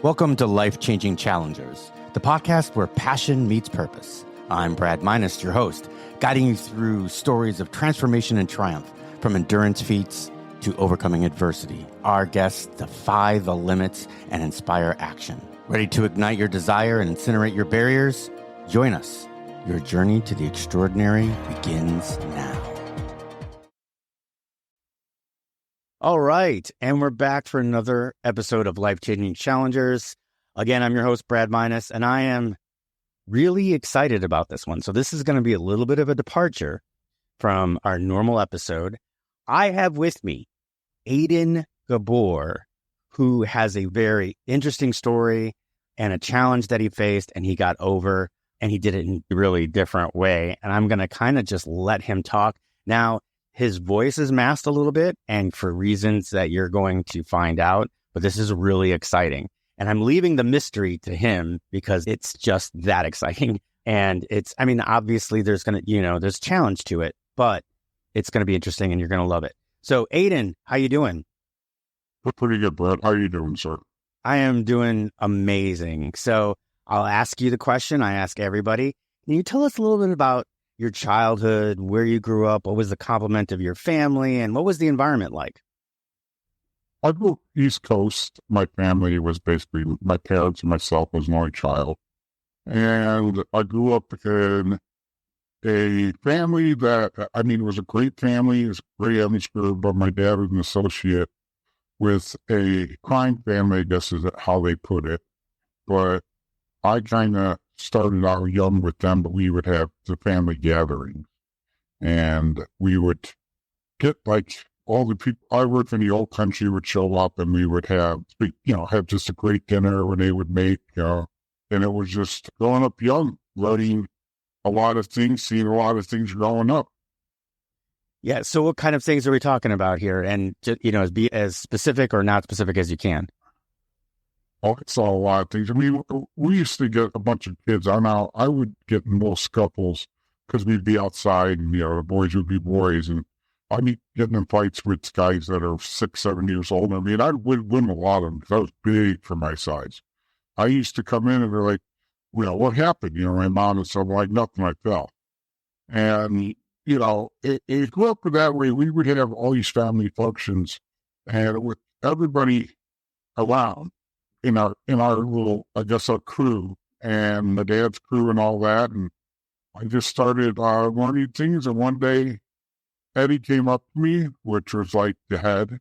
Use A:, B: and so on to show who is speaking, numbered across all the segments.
A: Welcome to Life-Changing Challengers, the podcast where passion meets purpose. I'm Brad Minus, your host, guiding you through stories of transformation and triumph, from endurance feats to overcoming adversity. Our guests defy the limits and inspire action. Ready to ignite your desire and incinerate your barriers? Join us. Your journey to the extraordinary begins now. All right, and we're back for another episode of Life-Changing Challengers. Again, I'm your host, Brad Minus, and I am really excited about this one. So this is going to be a little bit of a departure from our normal episode. I have with me Aiden Gabor, who has a very interesting story and a challenge that he faced and he got over, and he did it in a really different way. And I'm going to kind of just let him talk. Now, his voice is masked a little bit, and for reasons that you're going to find out, but this is really exciting. And I'm leaving the mystery to him because it's just that exciting. And obviously there's there's a challenge to it, but it's going to be interesting and you're going to love it. So Aiden, how you doing?
B: We're pretty good, Brad. How are you doing, sir?
A: I am doing amazing. So I'll ask you the question I ask everybody. Can you tell us a little bit about your childhood, where you grew up, what was the complement of your family, and what was the environment like?
B: I grew up East Coast. My family was basically my parents and myself was an only child. And I grew up in a family that, it was a great family. It was a great atmosphere, but my dad was an associate with a crime family, I guess is how they put it. But I kind of started out young with them, but we would have the family gatherings. And we would get all the people I worked in the old country would show up, and we would have just a great dinner when they would make, and it was just growing up young, learning a lot of things, seeing a lot of things growing up.
A: Yeah. So what kind of things are we talking about here? And, be as specific or not specific as you can.
B: Oh, it's a lot of things. We used to get a bunch of kids. I would get in little scuffles because we'd be outside and, the boys would be boys. And I'd be getting in fights with guys that are 6, 7 years old. I would win a lot of them because I was big for my size. I used to come in and they're like, what happened? My mom and stuff, like, nothing, I fell. And, it grew up that way. We would have all these family functions and with everybody around. In our little, our crew and my dad's crew and all that. And I just started learning things. And one day, Eddie came up to me, which was like the head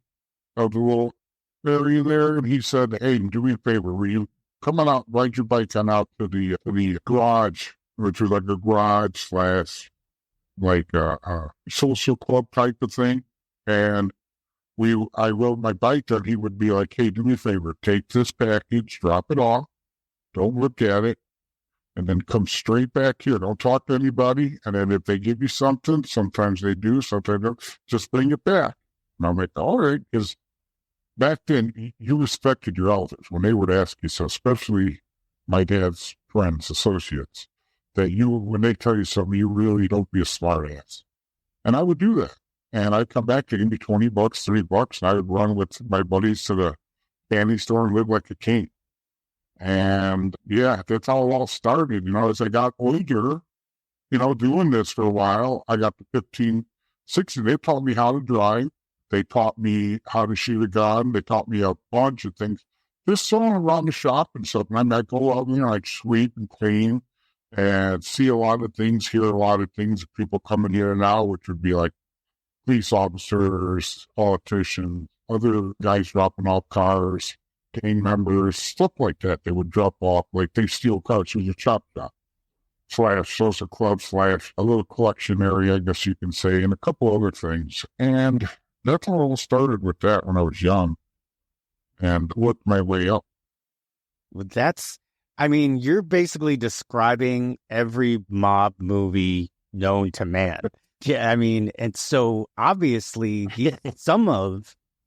B: of the little area there. And he said, "Hey, do me a favor. Will you come on out, ride your bike on out to the garage," which was like a garage slash social club type of thing. And I rode my bike and he would be like, "Hey, do me a favor, take this package, drop it off, don't look at it, and then come straight back here. Don't talk to anybody. And then if they give you something, sometimes they do, sometimes they don't, just bring it back." And I'm like, all right, because back then you respected your elders when they would ask you, so especially my dad's friends, associates, that when they tell you something, you really don't be a smart ass. And I would do that. And I'd come back, to give me $20, $3, and I would run with my buddies to the candy store and live like a king. And yeah, that's how it all started. As I got older, doing this for a while, I got to 15, 16. They taught me how to drive. They taught me how to shoot a gun. They taught me a bunch of things. Just sitting around the shop and stuff. And I'd go out there, I'd sweep and clean and see a lot of things, hear a lot of things. People coming here now, which would be like police officers, politicians, other guys dropping off cars, gang members, stuff like that. They would drop off, like they steal cars. It was a chop shop slash social club slash a little collection area, I guess you can say, and a couple other things. And that's how it all started with that when I was young and worked my way up.
A: You're basically describing every mob movie known to man. Yeah, and so obviously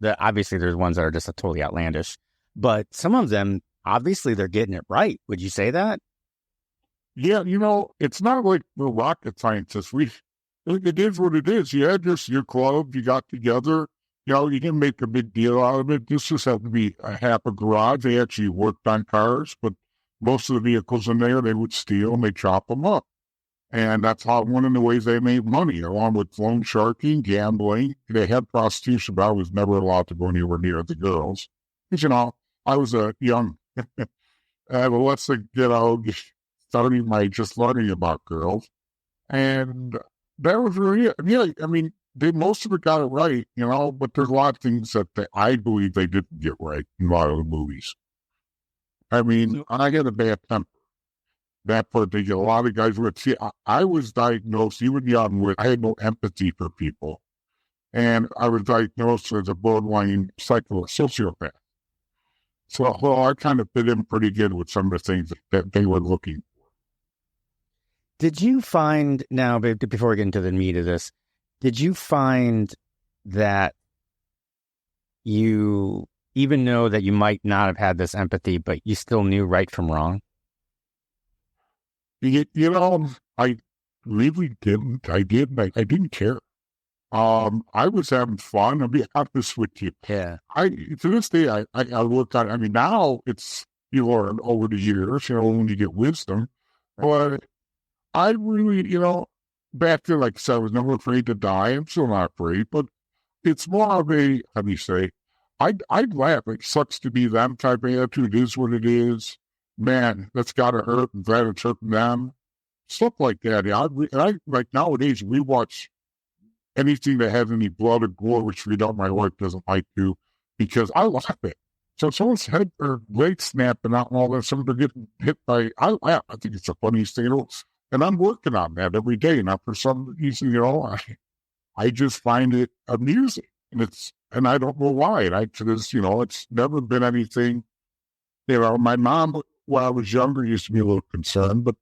A: obviously there's ones that are just totally outlandish, but some of them, obviously they're getting it right. Would you say that?
B: Yeah, it's not like we're rocket scientists. It is what it is. You had your club, you got together, you didn't make a big deal out of it. This just happened to be a half a garage. They actually worked on cars, but most of the vehicles in there, they would steal and they chop them up. And that's how one of the ways they made money, along with loan sharking, gambling. They had prostitution, but I was never allowed to go anywhere near the girls. Because, I was a young, let's say, starting my just learning about girls. And that was really it. Yeah, I mean, most of it got it right, but there's a lot of things that I believe they didn't get right in a lot of the movies. I mean, I had a bad temper. That part, they get a lot of guys with. See, I was diagnosed, even young, I had no empathy for people. And I was diagnosed as a borderline sociopath. So, well, I kind of fit in pretty good with some of the things that they were looking for.
A: Did you find, now, before we get into the meat of this, did you find that you, even know that you might not have had this empathy, but you still knew right from wrong?
B: I really didn't. I didn't care. I was having fun. I'll be honest with you.
A: Yeah.
B: To this day, I look at, I mean, now it's, you learn over the years, when you get wisdom. But I really, back then, like I said, I was never afraid to die. I'm still not afraid, but it's more of a, how do you say, I'd laugh. It sucks to be them type of attitude. It is what it is. Man, that's got to hurt. I'm glad it's hurting them. Stuff like that. Yeah, like nowadays, we watch anything that has any blood or gore, which my wife doesn't like to, because I laugh at it. So someone's head or leg snapping out and all that, someone getting hit by, I laugh. I think it's the funniest thing. And I'm working on that every day. Now, for some reason, I just find it amusing. And I don't know why. It's never been anything. My mom, when I was younger, used to be a little concerned, but,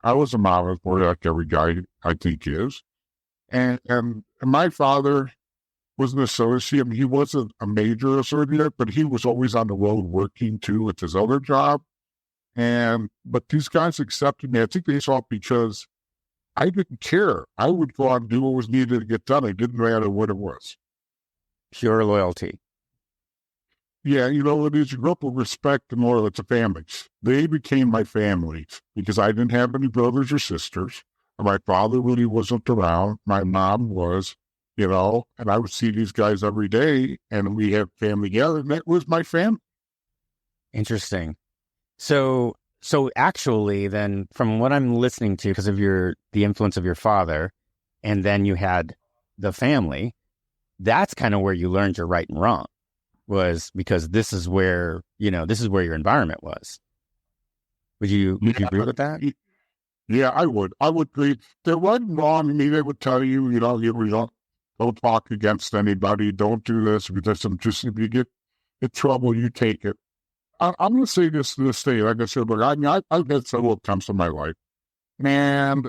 B: I was a mama's boy like every guy I think is. And my father was an associate. I mean, he wasn't a major associate, but he was always on the road working too with his other job. But these guys accepted me. I think they saw it because I didn't care. I would go out and do what was needed to get done. It didn't matter what it was.
A: Pure loyalty.
B: Yeah, it is. You grew up with respect and loyalty to families. They became my family because I didn't have any brothers or sisters. My father really wasn't around. My mom was, and I would see these guys every day, and we had family together, and that was my family.
A: Interesting. So actually, then, from what I'm listening to, because of the influence of your father, and then you had the family, that's kind of where you learned your right and wrong, was because this is where your environment was. Would you agree with that?
B: Yeah, I would. I would agree. There wasn't wrong. I mean, they would tell you, don't talk against anybody. Don't do this because if you get in trouble, you take it. I'm going to say this to this day. Like I said, but I've had several attempts in my life. And,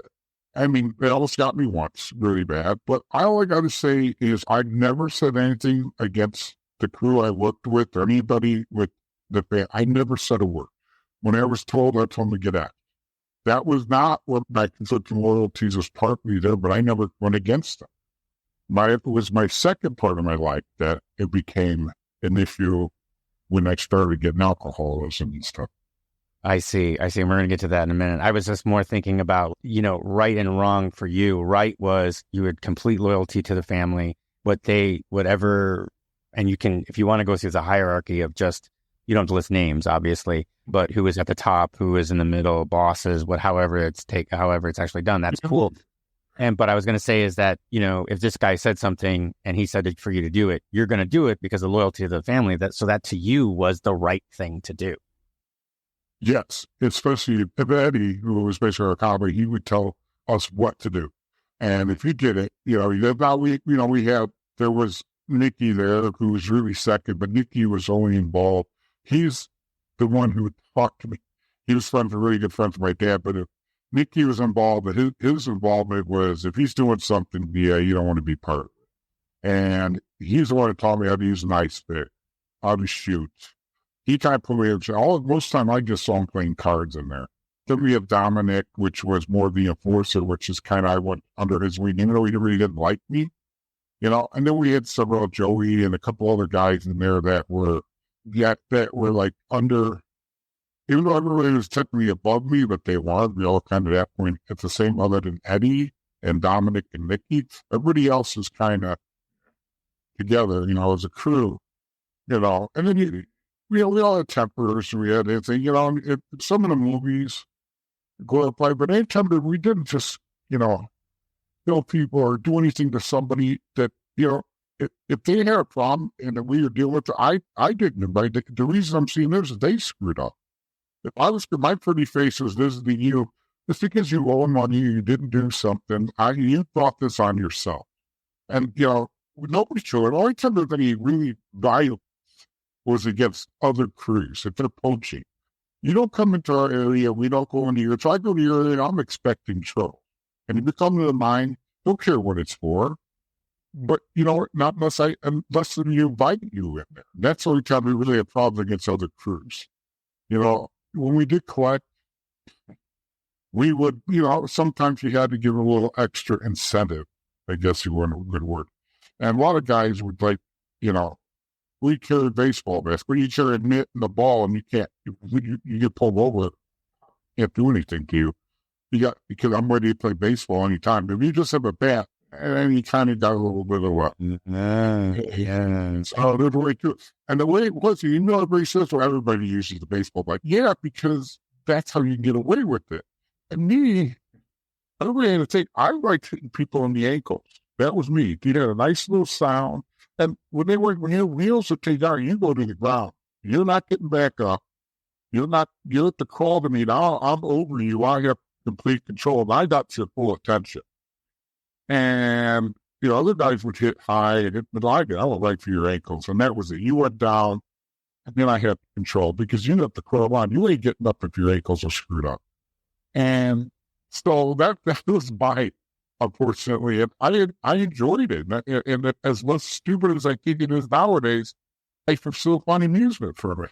B: I mean, it almost got me once really bad. But all I got to say is I never said anything against the crew I worked with or anybody with the band. I never said a word. When I was told them to get out. That was not what my conflicting loyalties was partly there, but I never went against them. It was my second part of my life that it became an issue when I started getting alcoholism and stuff.
A: I see. We're going to get to that in a minute. I was just more thinking about, right and wrong for you. Right was you had complete loyalty to the family, and you can, if you want to go through the hierarchy of just, you don't have to list names, obviously, but who is at the top, who is in the middle, bosses, however it's actually done. That's cool. But I was going to say is that, if this guy said something and he said it for you to do it, you're going to do it because of loyalty to the family. So that to you was the right thing to do.
B: Yes, especially if Eddie, who was basically our colleague, he would tell us what to do. And if you did it, there was Nicky there who was really second, but Nicky was only involved. He's the one who would talk to me. He was really good friends with my dad, but if Nicky was involved, but his involvement was if he's doing something, you don't want to be part of it. And he's the one who taught me how to use an ice pick, how to shoot. He kind of put me in. Most of the time, I just saw him playing cards in there. Then we have Dominic, which was more the enforcer, which is kind of I went under his wing. Even though he really didn't like me, and then we had several Joey and a couple other guys in there that were like under, even though everybody was technically above me, but they weren't. We all kind of at that point at the same, other than Eddie and Dominic and Nikki. Everybody else is kind of together, as a crew, and then we all had tempers, we had anything, some of the movies glorify, but anytime that we didn't just, kill people or do anything to somebody that, if they had a problem and that we were dealing with it, I didn't, right? The reason I'm seeing this is they screwed up. If I was, my pretty face was visiting you, just because you owe money, you didn't do something, you brought this on yourself. And, nobody showed it. The only time there's any really violence was against other crews. If they're poaching, you don't come into our area, we don't go into yours. So I go to your area, I'm expecting trouble. And if you come to the mine, don't care what it's for. But, not unless you invite you in there. That's the only time we really have problems against other crews. When we did collect, we would, sometimes you had to give a little extra incentive, I guess you weren't a good word. And a lot of guys would we carry baseball bats, but you carry a mitt and the ball and you can't, you get pulled over, can't do anything to you. Because I'm ready to play baseball anytime. If you just have a bat, and you kind of got a little bit of what. So there's a way to, and the way it was, everybody says, well, everybody uses the baseball bat. Yeah, because that's how you get away with it. And me, everybody had to think, I like hitting people in the ankles. That was me. You had a nice little sound. And when your wheels are taken out, you go to the ground. You're not getting back up. You're at the crawl to me. Now I'm over you. I have complete control. And I got your full attention. And, other guys would hit high and hit, but I was right for your ankles. And that was it. You went down, and then I had control because you have to crawl on. You ain't getting up if your ankles are screwed up. And so that was my, unfortunately. And I enjoyed it. And as less stupid as I think it is nowadays, I still find amusement from it.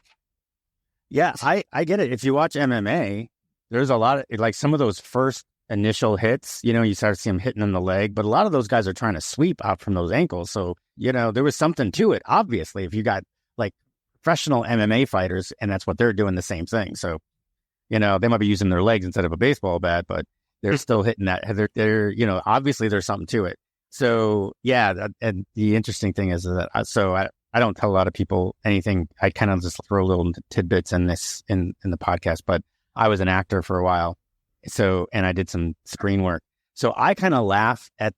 A: Yeah, I get it. If you watch MMA, there's a lot of, like, some of those first initial hits, you start to see them hitting in the leg, but a lot of those guys are trying to sweep out from those ankles. So, there was something to it. Obviously, if you got like professional MMA fighters and that's what they're doing, the same thing. So, they might be using their legs instead of a baseball bat, but they're still hitting that. They're obviously there's something to it. So, yeah. And the interesting thing is that, I don't tell a lot of people anything. I kind of just throw little tidbits in the podcast, but I was an actor for a while. So, and I did some screen work. So I kind of laugh at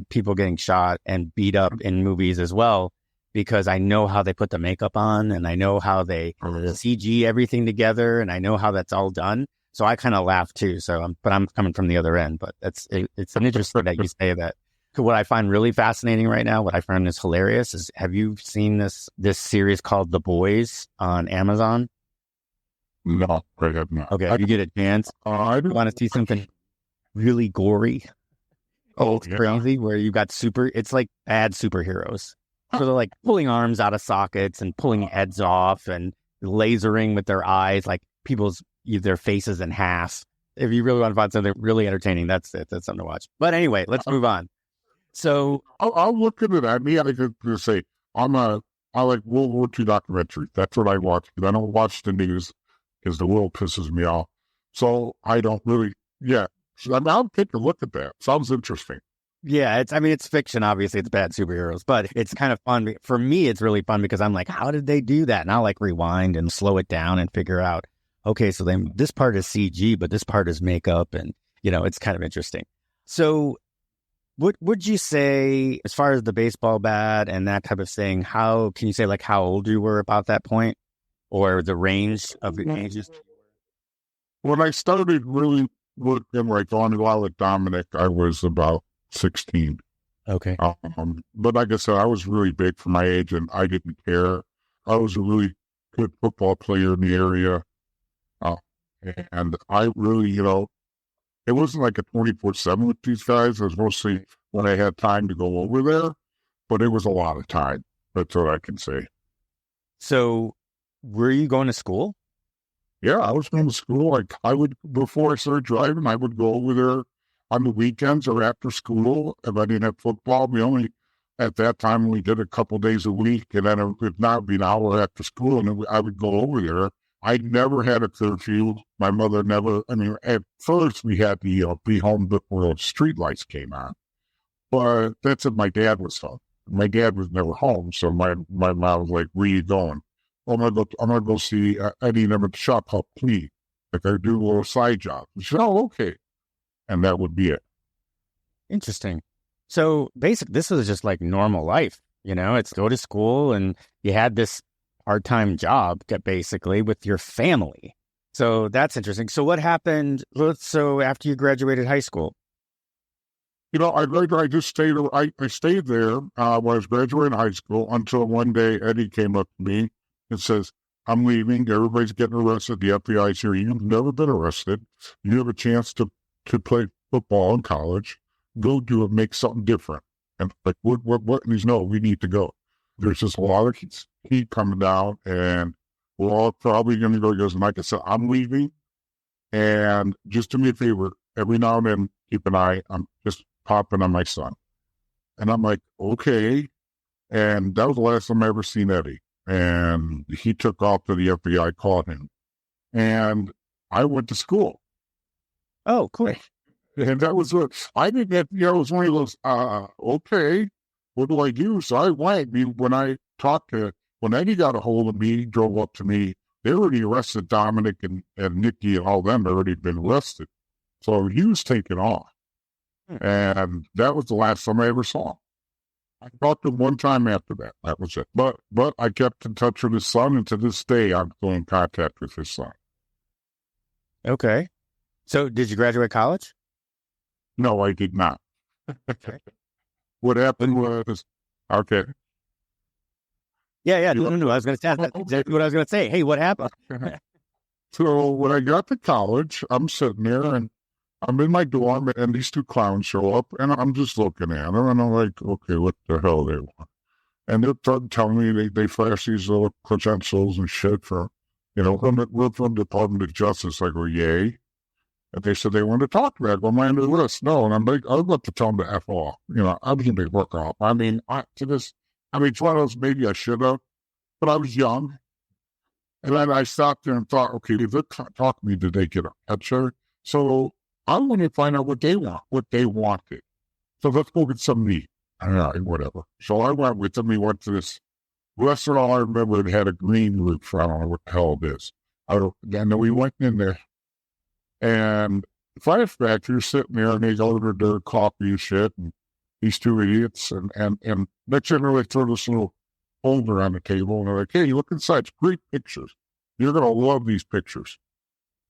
A: people getting shot and beat up in movies as well, because I know how they put the makeup on and I know how they CG everything together and I know how that's all done. So I kind of laugh too. So, but I'm coming from the other end, but it's an interesting that you say that. What I find really fascinating right now, what I find is hilarious is, have you seen this series called The Boys on Amazon?
B: No, I have not.
A: Okay, if you get a chance, I want to see something really gory. It's crazy, where you got it's like bad superheroes. So they're like pulling arms out of sockets and pulling heads off and lasering with their eyes, like their faces in half. If you really want to find something really entertaining, that's it. That's something to watch. But anyway, let's move on. So
B: I'll look into that. Me, I could say I like World War II documentaries. That's what I watch. Because I don't watch the news because the world pisses me off. So I don't really. Yeah, so, I'll take a look at that. Sounds interesting.
A: Yeah, it's fiction. Obviously, it's bad superheroes, but it's kind of fun. For me, it's really fun because I'm like, how did they do that? And I'll like rewind and slow it down and figure out, okay, so then this part is CG, but this part is makeup, and it's kind of interesting. So, what would you say as far as the baseball bat and that type of thing? How can you say like how old you were about that point, or the range of the ages?
B: When I started really looking like on a while with Dominic, I was about 16.
A: Okay.
B: But like I said, I was really big for my age and I didn't care. I was a really good football player in the area. And I really, it wasn't like a 24/7 with these guys. It was mostly when I had time to go over there, but it was a lot of time. That's what I can say.
A: So were you going to school?
B: Yeah, I was going to school. Like before I started driving, I would go over there on the weekends or after school. If I didn't have football, at that time, we did a couple days a week, and then if not, it'd be an hour after school, and I would go over there. I never had a curfew. My mother never, I mean, at first we had to be home before the street lights came on. But that's if my dad was home. My dad was never home, so my mom was like, "Where you going?" "Oh, I'm gonna go see Eddie and them at the shop help clean. Like I do a little side job." She said, "Oh, okay," and that would be it.
A: Interesting. So basically, this was just like normal life. It's go to school, and you had this part-time job, basically, with your family. So that's interesting. So what happened? So after you graduated high school?
B: I just stayed. I stayed there when I was graduating high school until one day Eddie came up to me and says, "I'm leaving. Everybody's getting arrested. The FBI's here. You've never been arrested. You have a chance to play football in college. Go do it. Make something different." And like, what? And he's, "No, we need to go. There's just a lot of heat coming down, and we're all probably going to go." He goes, "Mike," I said, "I'm leaving, and just do me a favor. Every now and then, keep an eye. I'm just popping on my son." And I'm like, "Okay." And that was the last time I ever seen Eddie. And he took off to the FBI, caught him. And I went to school.
A: Oh, cool.
B: And that was what I didn't have, it was one of those, okay, what do I do? So I went. When Eddie got a hold of me, drove up to me, they already arrested Dominic and Nikki and all them had already been arrested. So he was taken off. And that was the last time I ever saw him. I talked to him one time after that. That was it. But I kept in touch with his son, and to this day, I'm still in contact with his son.
A: Okay. So did you graduate college?
B: No, I did not. What happened was, okay.
A: Yeah. No. I was going to ask that's exactly what I was going to say. Hey, what happened?
B: So when I got to college, I'm sitting there, and I'm in my dorm, and these two clowns show up, and I'm just looking at them, and I'm like, okay, what the hell they want? And they're telling me they flash these little credentials and shit we're from the Department of Justice. I go, yay. And they said they wanted to talk to me. I go, "Am I on the list?" "No." And I'm like, I was about to tell them to F off. I was going to be work off. It's one of those, maybe I should have, but I was young. And then I stopped there and thought, okay, if they talk to me, did they get a picture? So I wanted to find out what they wanted. So let's go get some meat. All right, whatever. So I went with them. We went to this restaurant. I remember it had a green roof. I don't know what the hell it is. And we went in there, and the flashback, you're sitting there, and they ordered their coffee and shit, and these two idiots, and next thing they throw this little folder on the table, and they're like, "Hey, look inside. It's great pictures. You're going to love these pictures."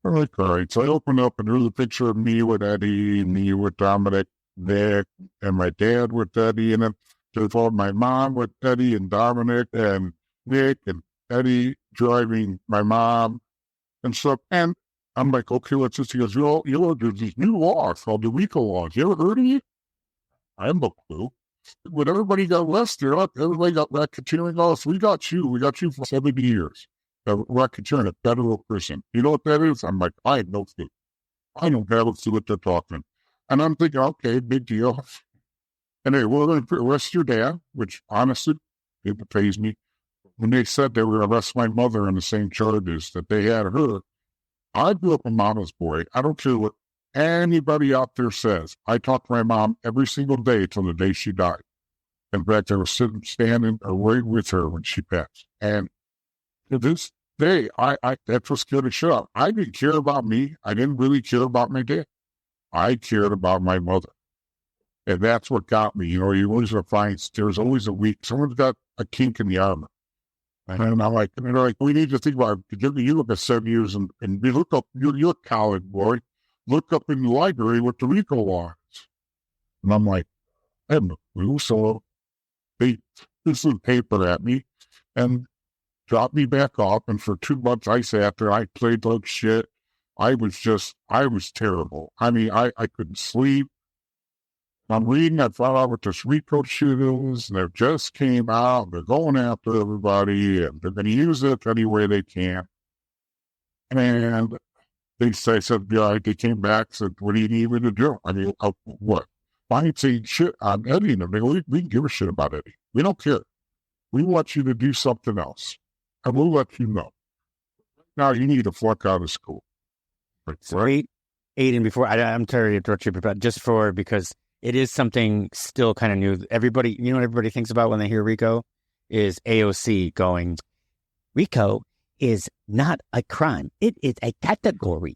B: I'm like, all right. So I opened up, and there's a picture of me with Eddie, me with Dominic, Nick, and my dad with Eddie, and then there's all my mom with Eddie and Dominic and Nick and Eddie driving my mom and stuff. And I'm like, okay, let's just, he goes, there's these new laws called the RICO laws. You ever heard of it? I have no clue. When everybody got arrested, everybody got racketeering laws. We got you for 70 years. Racketeering, a federal prison. You know what that is? I'm like, I have no clue. I don't have a clue what they're talking. And I'm thinking, okay, big deal. And they were going to arrest your dad, which honestly, it pays me. When they said they were going to arrest my mother on the same charges that they had her, I grew up a mama's boy. I don't care what anybody out there says. I talked to my mom every single day till the day she died. In fact, I was standing right with her when she passed. And to this day, that's what scared the shit out. I didn't care about me. I didn't really care about my dad. I cared about my mother. And that's what got me. You always find there's always a weak, someone's got a kink in the armor. And I'm like, they're like, we need to think about it. You look at 7 years and you look up, you're a college boy, look up in the library what the RICO law is. And I'm like, I have no clue. So they threw some paper at me and dropped me back off. And for 2 months, I sat there. I played like shit. I was terrible. I mean, I couldn't sleep. I'm reading, I found out what this RICO shit is, and it just came out. They're going after everybody, and they're going to use it any way they can. And they said, yeah, they came back and said, what do you need me to do? I mean, what? Fine saying shit on Eddie. And I mean, we can give a shit about Eddie. We don't care. We want you to do something else. And we'll let you know. Now you need to flunk out of school. Like,
A: so Aiden, before I'm sorry to interrupt you, but because it is something still kind of new. Everybody, you know what everybody thinks about when they hear RICO is AOC going, RICO is not a crime. It is a category.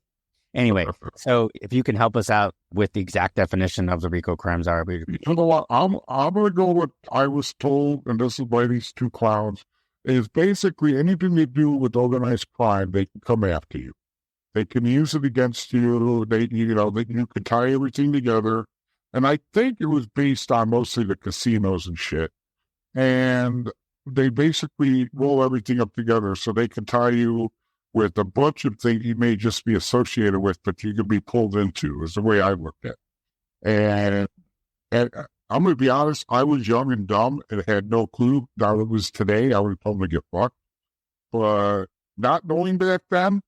A: Anyway, so if you can help us out with the exact definition of the RICO crimes are.
B: You know what? I'm going to go with what I was told, and this is by these two clowns, is basically anything they do with organized crime, they can come after you. They can use it against you. You can tie everything together. And I think it was based on mostly the casinos and shit. And they basically roll everything up together so they can tie you with a bunch of things you may just be associated with, but you can be pulled into, is the way I looked at it. And I'm going to be honest, I was young and dumb and had no clue that it was today. I would probably get fucked. But not knowing back then,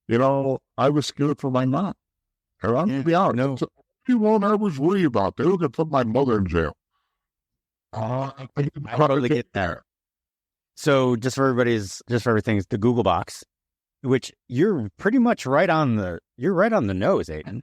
B: I was scared for my mom. And I'm going to be honest, you won't ever worry about. They were going to put my mother in jail.
A: I totally get that. So just for everything, the Google box, which you're pretty much right on the nose, Aiden.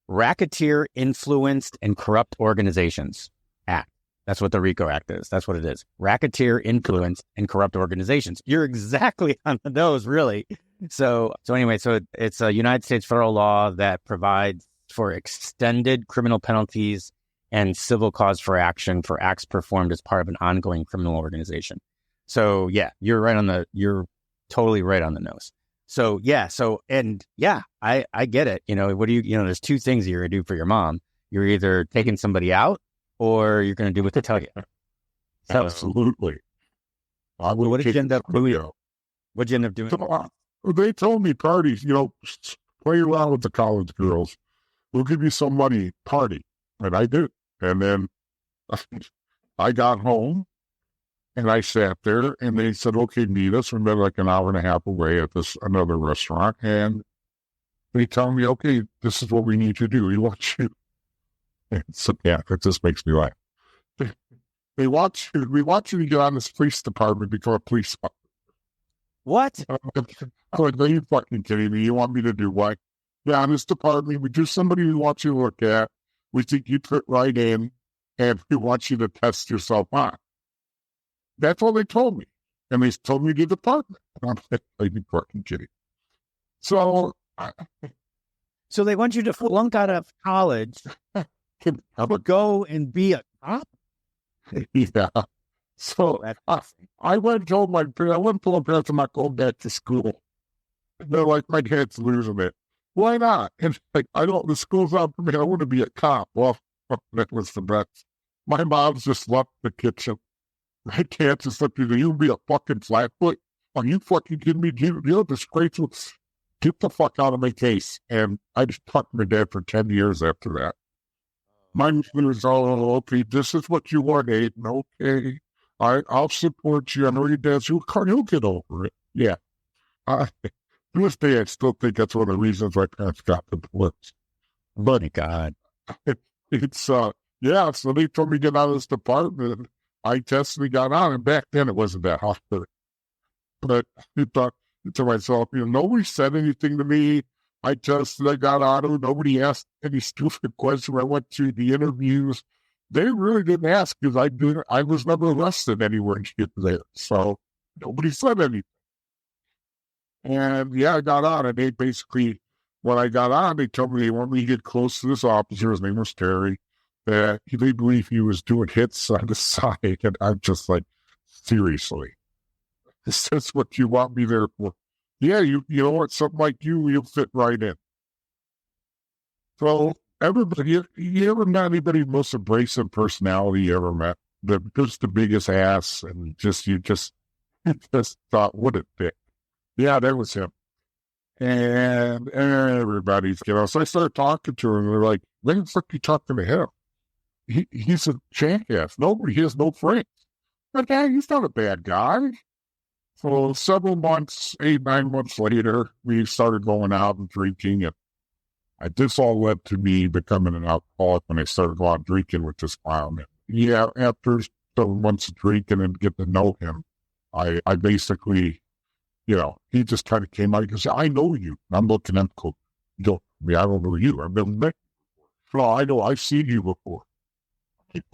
A: Racketeer Influenced and Corrupt Organizations Act. That's what the RICO Act is. That's what it is. Racketeer Influenced and Corrupt Organizations. You're exactly on the nose, really. So anyway, it's a United States federal law that provides for extended criminal penalties and civil cause for action for acts performed as part of an ongoing criminal organization. So yeah, you're totally right on the nose. So I get it. What do there's two things you're going to do for your mom. You're either taking somebody out or you're going to do what they tell you. So,
B: absolutely.
A: What did you end up doing? What'd you end up doing?
B: So, they told me parties, play around with the college girls. We'll give you some money, party. And I did. And then I got home and I sat there and they said, okay, meet us. We're like an hour and a half away at another restaurant. And they tell me, okay, this is what we need to do. We want you. And so, yeah, it just makes me laugh. We want you to get on this police department, become a police officer.
A: What?
B: I'm like, are you fucking kidding me? You want me to do what? Yeah, in this department, we do somebody we want you to look at. We think you fit right in, and we want you to test yourself on. That's all they told me. And they told me the department. And I'm like, are you fucking kidding? So
A: they want you to flunk out of college, go and be a cop?
B: Yeah. So I went and told my parents I'm not going back to school. And they're like, my dad's losing it. Why not? And like, the school's out for me. I want to be a cop. Well, that was the best. My mom's just left the kitchen. My dad just looked at me, you be a fucking flatfoot? Are you fucking kidding me? You're disgraceful. Get the fuck out of my case. And I just talked to my dad for 10 years after that. My mother was all, okay, this is what you want, Aiden. Okay. I'll support you. I know your dad's, you'll get over it. Yeah. To this day, I still think that's one of the reasons my parents got divorced. But
A: my God.
B: It's, so they told me to get out of this department. I tested and got on, and back then it wasn't that hard. But I thought to myself, nobody said anything to me. I tested, I got out of it. Nobody asked any stupid question. I went through the interviews. They really didn't ask because I was never arrested anywhere there. So nobody said anything. And yeah, I got on, and they basically, when I got on, they told me they want me to get close to this officer. His name was Terry. That they believe he was doing hits on the side, and I'm just like, seriously, is this what you want me there for? Yeah, you know what? Something like you'll fit right in. So everybody, you ever met anybody most abrasive personality you ever met? Just the biggest ass, and you just thought, what a dick. Yeah, that was him. And everybody's, so I started talking to him, and they're like, when the fuck are you talking to him? He's a jackass. He has no friends. But yeah, he's not a bad guy. So several months, 8-9 months later, we started going out and drinking, and This all led to me becoming an alcoholic when I started going out drinking with this clown. Yeah, after several months of drinking and getting to know him, I basically, he just kind of came out and said, I know you. And I'm looking at him, cool. I don't know you. I've never met you. No, I know. I've seen you before.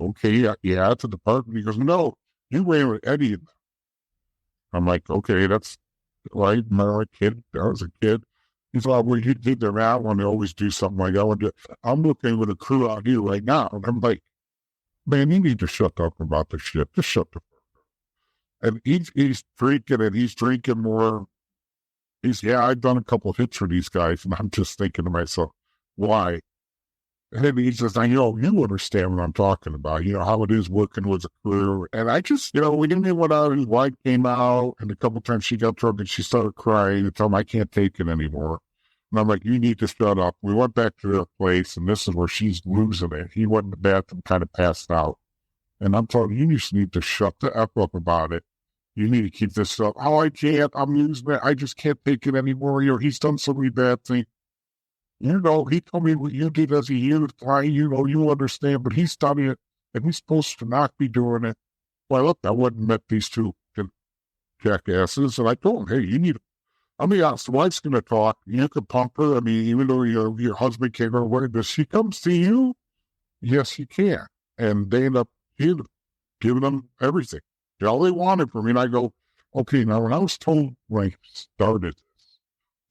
B: Okay, yeah, at the department. He goes, no, you ran with Eddie. I'm like, okay, that's right. I was a kid. He's like, well, you did them out when they always do something like that. I'm looking with a crew out here right now. And I'm like, man, you need to shut up about this shit. Just shut the fuck up. And he's drinking and he's drinking more. I've done a couple of hits for these guys. And I'm just thinking to myself, why? And he says, you understand what I'm talking about, how it is working with a crew. And I just, we didn't even went out, his wife came out, and a couple of times she got drunk and she started crying and told him, I can't take it anymore. And I'm like, you need to shut up. We went back to their place, and this is where she's losing it. He went in the bathroom, kind of passed out. And I'm telling you just need to shut the F up about it. You need to keep this up. Oh, I can't. I'm losing it. I just can't take it anymore. He's done so many bad things. He told me what you did as a youth. You understand, but he's done it, and he's supposed to not be doing it. Well, look, I went and met these two jackasses, and I told him, hey, you need to, the wife's going to talk. You can pump her. I mean, even though your husband can't go away, does she come see you? Yes, she can. And they end up giving them everything. All they wanted from me, and I go, okay, now when I was told when I started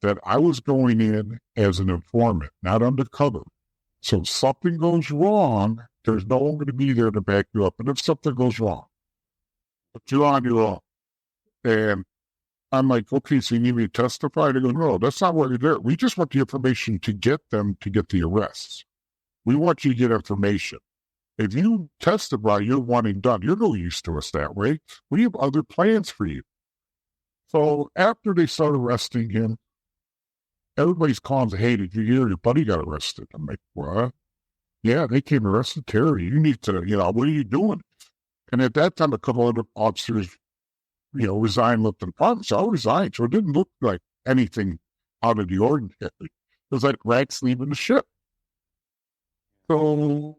B: that I was going in as an informant, not undercover. So if something goes wrong, there's no one going to be there to back you up. And if something goes wrong, but you're on your own. And I'm like, okay, so you need me to testify? They go, no, that's not what you're there. We just want the information to get them to get the arrests. We want you to get information. If you testify, you're one and done. You're no use to us that way. We have other plans for you. So after they start arresting him, everybody's calling and hey, did you hear your buddy got arrested? I'm like, what? Yeah, they came arrested Terry. You need to, what are you doing? And at that time, a couple other officers, resigned, left the department. So I resigned. So it didn't look like anything out of the ordinary. It was like rats leaving the ship. So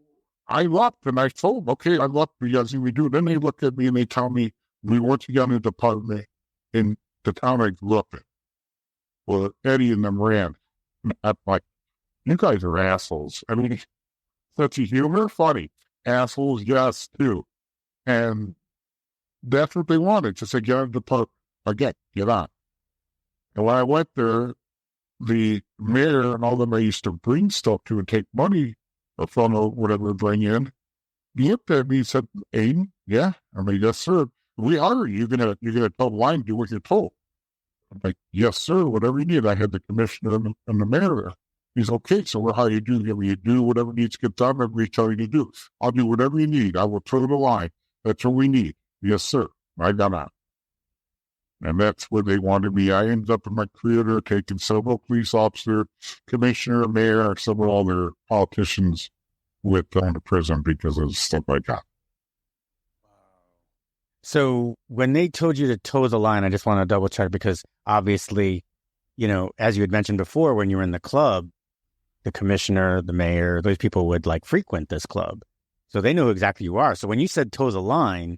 B: I left and I told them, okay, I left because we do. Then they look at me and they tell me we weren't together in the department in the town I grew up in. Well, Eddie and them ran. And I'm like, you guys are assholes. I mean, such a humor, funny. Assholes, yes, too. And that's what they wanted, to say, get out of the department. Again, get on. And when I went there, the mayor and all them I used to bring stuff to and take money from or whatever bring in, he looked at me and said, Aiden, yeah? I mean, yes, sir. We are. You're gonna tell the line, do what you're told. I'm like, yes, sir, whatever you need. I had the commissioner and the mayor there. He's okay, so we're how you do. You do whatever needs to get done, whatever we tell you to do. I'll do whatever you need. I will toe the line. That's what we need. Yes, sir. I got out. And that's where they wanted me. I ended up in my career there, taking several police officer, commissioner, mayor, several other politicians with going to prison because of the stuff I got.
A: So when they told you to toe the line, I just want to double check because obviously, as you had mentioned before, when you were in the club, the commissioner, the mayor, those people would frequent this club. So they know who exactly you are. So when you said toe the line,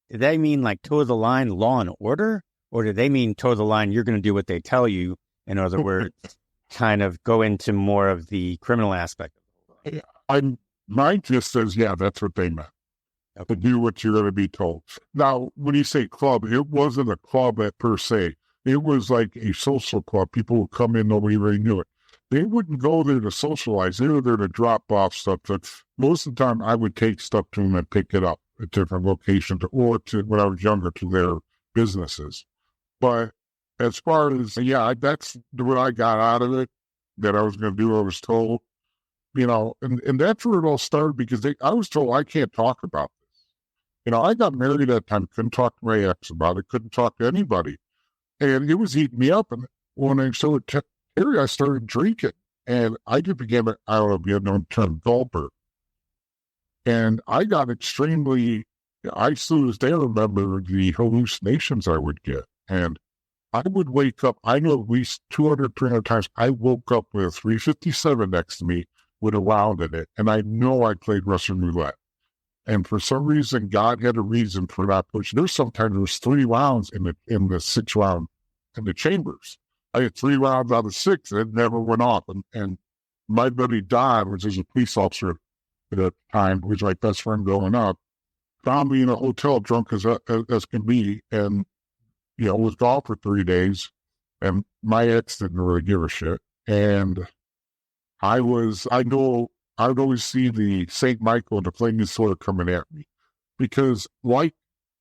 A: did they mean toe the line, law and order? Or did they mean toe the line, you're going to do what they tell you? In other words, kind of go into more of the criminal aspect.
B: Mine just says, yeah, that's what they meant.
A: Okay.
B: To do what you're going to be told. Now, when you say club, it wasn't a club per se. It was like a social club. People would come in, nobody really knew it. They wouldn't go there to socialize. They were there to drop off stuff. But most of the time, I would take stuff to them and pick it up at different locations, or to, when I was younger, to their businesses. But as far as, that's what I got out of it, that I was going to do what I was told. And that's where it all started because I was told I can't talk about this. I got married at that time, couldn't talk to my ex about it, couldn't talk to anybody. And it was eating me up. And when I started Terry, I started drinking. And I just became I don't know if you know the term gulper. And I got extremely, I still to this day remember the hallucinations I would get. And I would wake up, I know at least 200, 300 times, I woke up with a 357 next to me with a round in it, and I know I played Russian roulette. And for some reason, God had a reason for not pushing. Sometimes there's 3 rounds in the 6 round in the chambers. I had 3 rounds out of 6, and it never went off. And my buddy Don, which is a police officer at the time, who was my best friend growing up, found me in a hotel drunk as can be, and was gone for 3 days. And my ex didn't really give a shit. And I know I'd always see the St. Michael and the flaming sword coming at me. Because like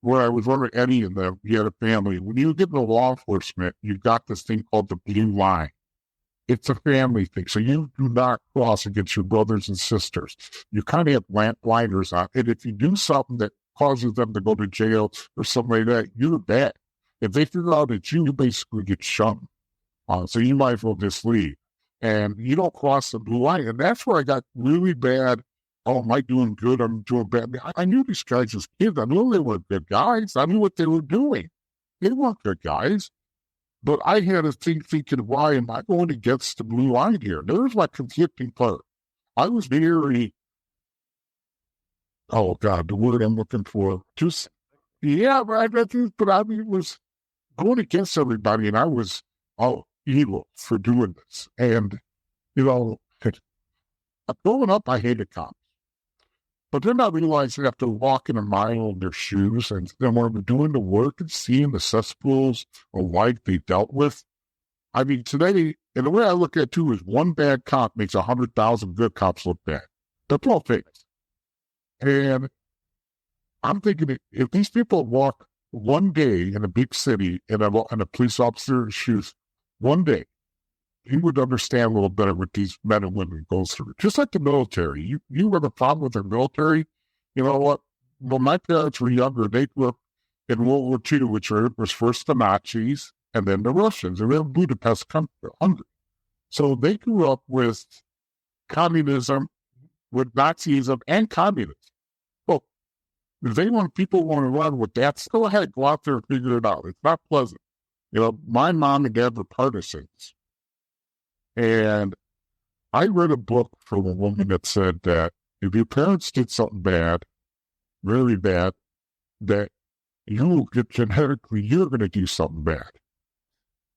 B: where I was running Eddie and them, he had a family. When you get into law enforcement, you've got this thing called the blue line. It's a family thing. So you do not cross against your brothers and sisters. You kind of have blinders on. And if you do something that causes them to go to jail or something like that, you're bad. If they figure out that you basically get shunned. So you might as well just leave. And you don't cross the blue line. And that's where I got really bad. Oh, am I doing good? I'm doing bad. I knew these guys as kids. I knew they were good guys. I knew what they were doing. They weren't good guys. But I had to thinking, why am I going against the blue line here? There's my conflicting part. I was very, oh God, the word I'm looking for. Just, yeah, but I mean, it was going against everybody, and I was evil for doing this. And, growing up, I hated cops. But then I realized that after walking a mile in their shoes, and then when I'm doing the work and seeing the cesspools of life they dealt with, I mean, today, and the way I look at it too is one bad cop makes 100,000 good cops look bad. That's all fake. And I'm thinking, if these people walk one day in a big city in a police officer's shoes, one day, he would understand a little better what these men and women go through. Just like the military. You have a problem with the military. You know what? When my parents were younger, they grew up in World War II, which was first the Nazis and then the Russians. And then Budapest, Hungary. So they grew up with communism, with Nazism and communism. Well, if people want to run with that, go ahead, go out there and figure it out. It's not pleasant. My mom and dad were partisans. And I read a book from a woman that said that if your parents did something bad, really bad, that you get genetically, you're going to do something bad.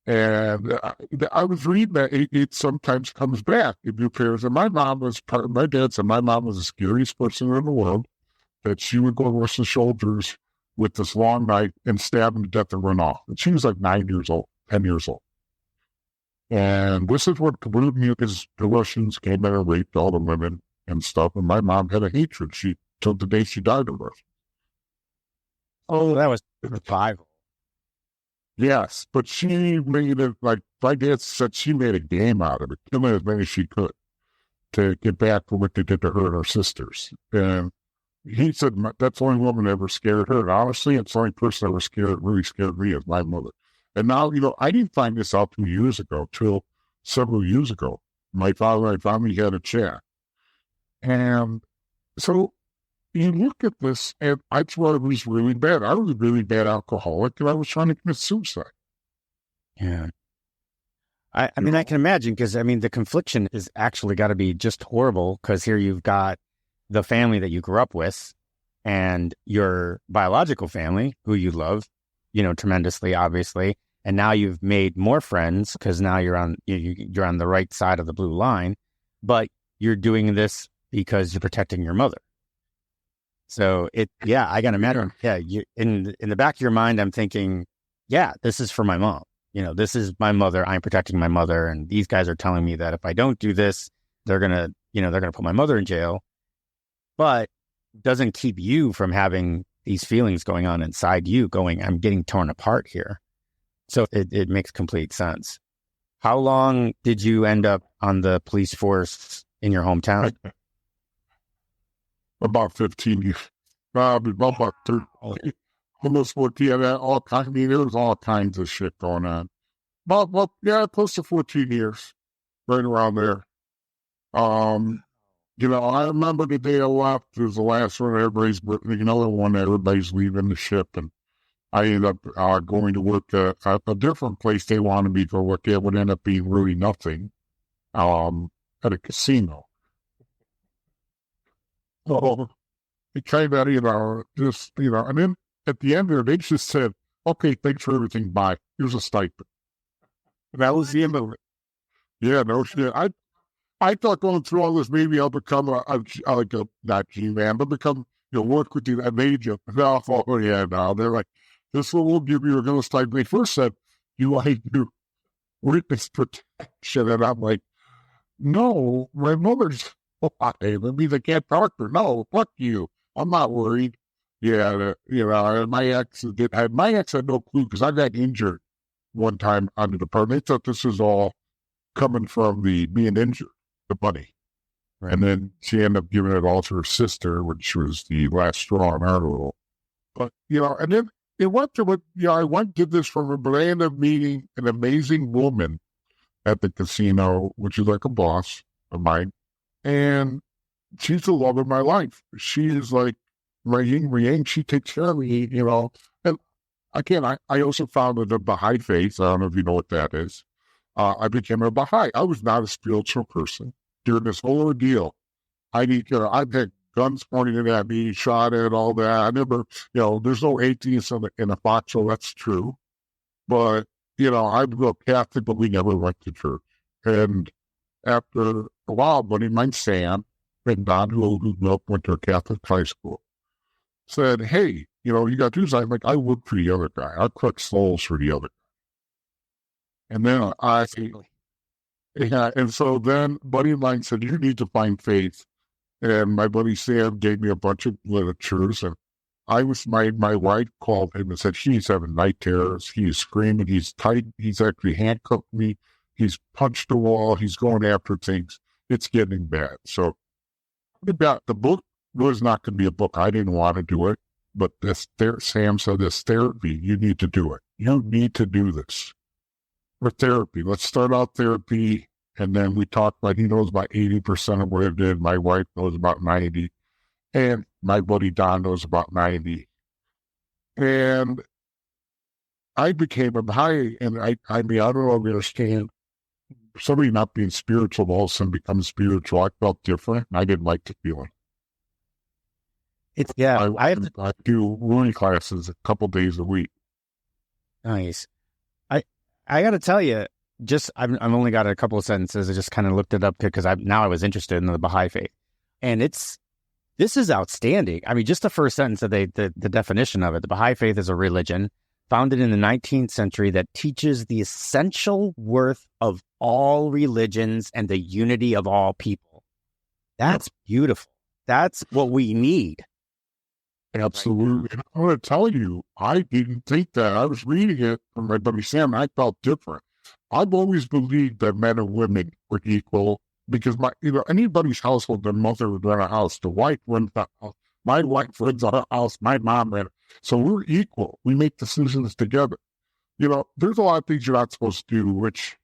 B: And I was reading that it sometimes comes back if your parents, and my dad said my mom was the scariest person in the world, that she would go rush the shoulders with this long knife and stab him to death and run off. And she was like 9 years old, 10 years old. And this is what blew me, because the Russians came in and raped all the women and stuff, and my mom had a hatred. Till the day she died of Russia.
A: Oh, that was survival.
B: Yes, but she made it, like my dad said, she made a game out of it, killing as many as she could to get back for what they did to her and her sisters. And he said that's the only woman that ever scared her. And honestly, it's the only person that ever really scared me is my mother. And now, I didn't find this out 2 years ago, till several years ago. My father and I finally had a chat. And so you look at this, and I thought it was really bad. I was a really bad alcoholic, and I was trying to commit suicide.
A: Yeah. I mean, I can imagine, because, the confliction is actually got to be just horrible, because here you've got the family that you grew up with and your biological family, who you love, tremendously, obviously. And now you've made more friends, because now you're on the right side of the blue line, but you're doing this because you're protecting your mother. So I gotta imagine. Yeah, you in the back of your mind, I'm thinking, yeah, this is for my mom. This is my mother. I'm protecting my mother, and these guys are telling me that if I don't do this, they're gonna put my mother in jail. But doesn't keep you from having these feelings going on inside you, going, I'm getting torn apart here. So it makes complete sense. How long did you end up on the police force in your hometown?
B: About 15 years. About 30, almost 14. There was all kinds of shit going on. Close to 14 years, right around there. I remember the day I left. It was the last one. Everybody's, the one that everybody's leaving the ship, and I ended up going to work at a different place they wanted me to work at would end up being really nothing at a casino. So it kind of, and then at the end there, they just said, okay, thanks for everything, bye. Here's a stipend. And that was the end of it. Yeah, no shit. I thought going through all this, maybe I'll become not G-man, but become, work with you, an agent. No, oh yeah, no. They're like, this will give you a little stipend. They first said, you like to witness protection. And I'm like, no, my mother's alive. That means I can't talk to her. No, fuck you. I'm not worried. Yeah, my ex had no clue because I got injured one time on the department. They thought this was all coming from the being injured, the money. Right. And then she ended up giving it all to her sister, which was the last straw in our rule. But, and then it went to what, I did this from a end up meeting an amazing woman at the casino, which is like a boss of mine. And she's the love of my life. She is like my yin yang. She takes care of me, And again, I also founded a Baha'i faith. I don't know if you know what that is. I became a Baha'i. I was not a spiritual person during this whole ordeal. I've had guns pointed at me, shot at, all that. I never, there's no atheists in a foxhole. That's true. But, I grew up Catholic, but we never went to church. And after a while, a buddy of mine, Sam, and Don, who grew up, went to a Catholic high school, said, hey, you got to do something. I'm like, I work for the other guy. I collect souls for the other guy. And then and so then buddy of mine said, you need to find faith. And my buddy Sam gave me a bunch of literatures, and my wife called him and said, he's having night terrors. He's screaming. He's tight. He's actually handcuffed me. He's punched the wall. He's going after things. It's getting bad. So the book was not going to be a book. I didn't want to do it, but Sam said, this therapy, you need to do it. You need to do this for therapy. Let's start out therapy. And then we talked about, he knows about 80% of what I did. My wife knows about 90. And my buddy Don knows about 90. And I became a Baha'i. And I don't know if you understand. Somebody not being spiritual all of a sudden becomes spiritual. I felt different. I didn't like the feeling. I do ruin classes a couple days a week.
A: Nice. I got to tell you, I've only got a couple of sentences. I just kind of looked it up because I was interested in the Baha'i faith, and this is outstanding. I mean, just the first sentence of the definition of it: the Baha'i faith is a religion founded in the 19th century that teaches the essential worth of all religions and the unity of all people. That's beautiful. That's what we need.
B: Absolutely. And I'm going to tell you, I didn't think that. I was reading it from my buddy Sam, and I felt different. I've always believed that men and women were equal because anybody's household, their mother would run a house, the wife runs the house, my wife runs a house, my mom ran it. So we're equal. We make decisions together. There's a lot of things you're not supposed to do, which,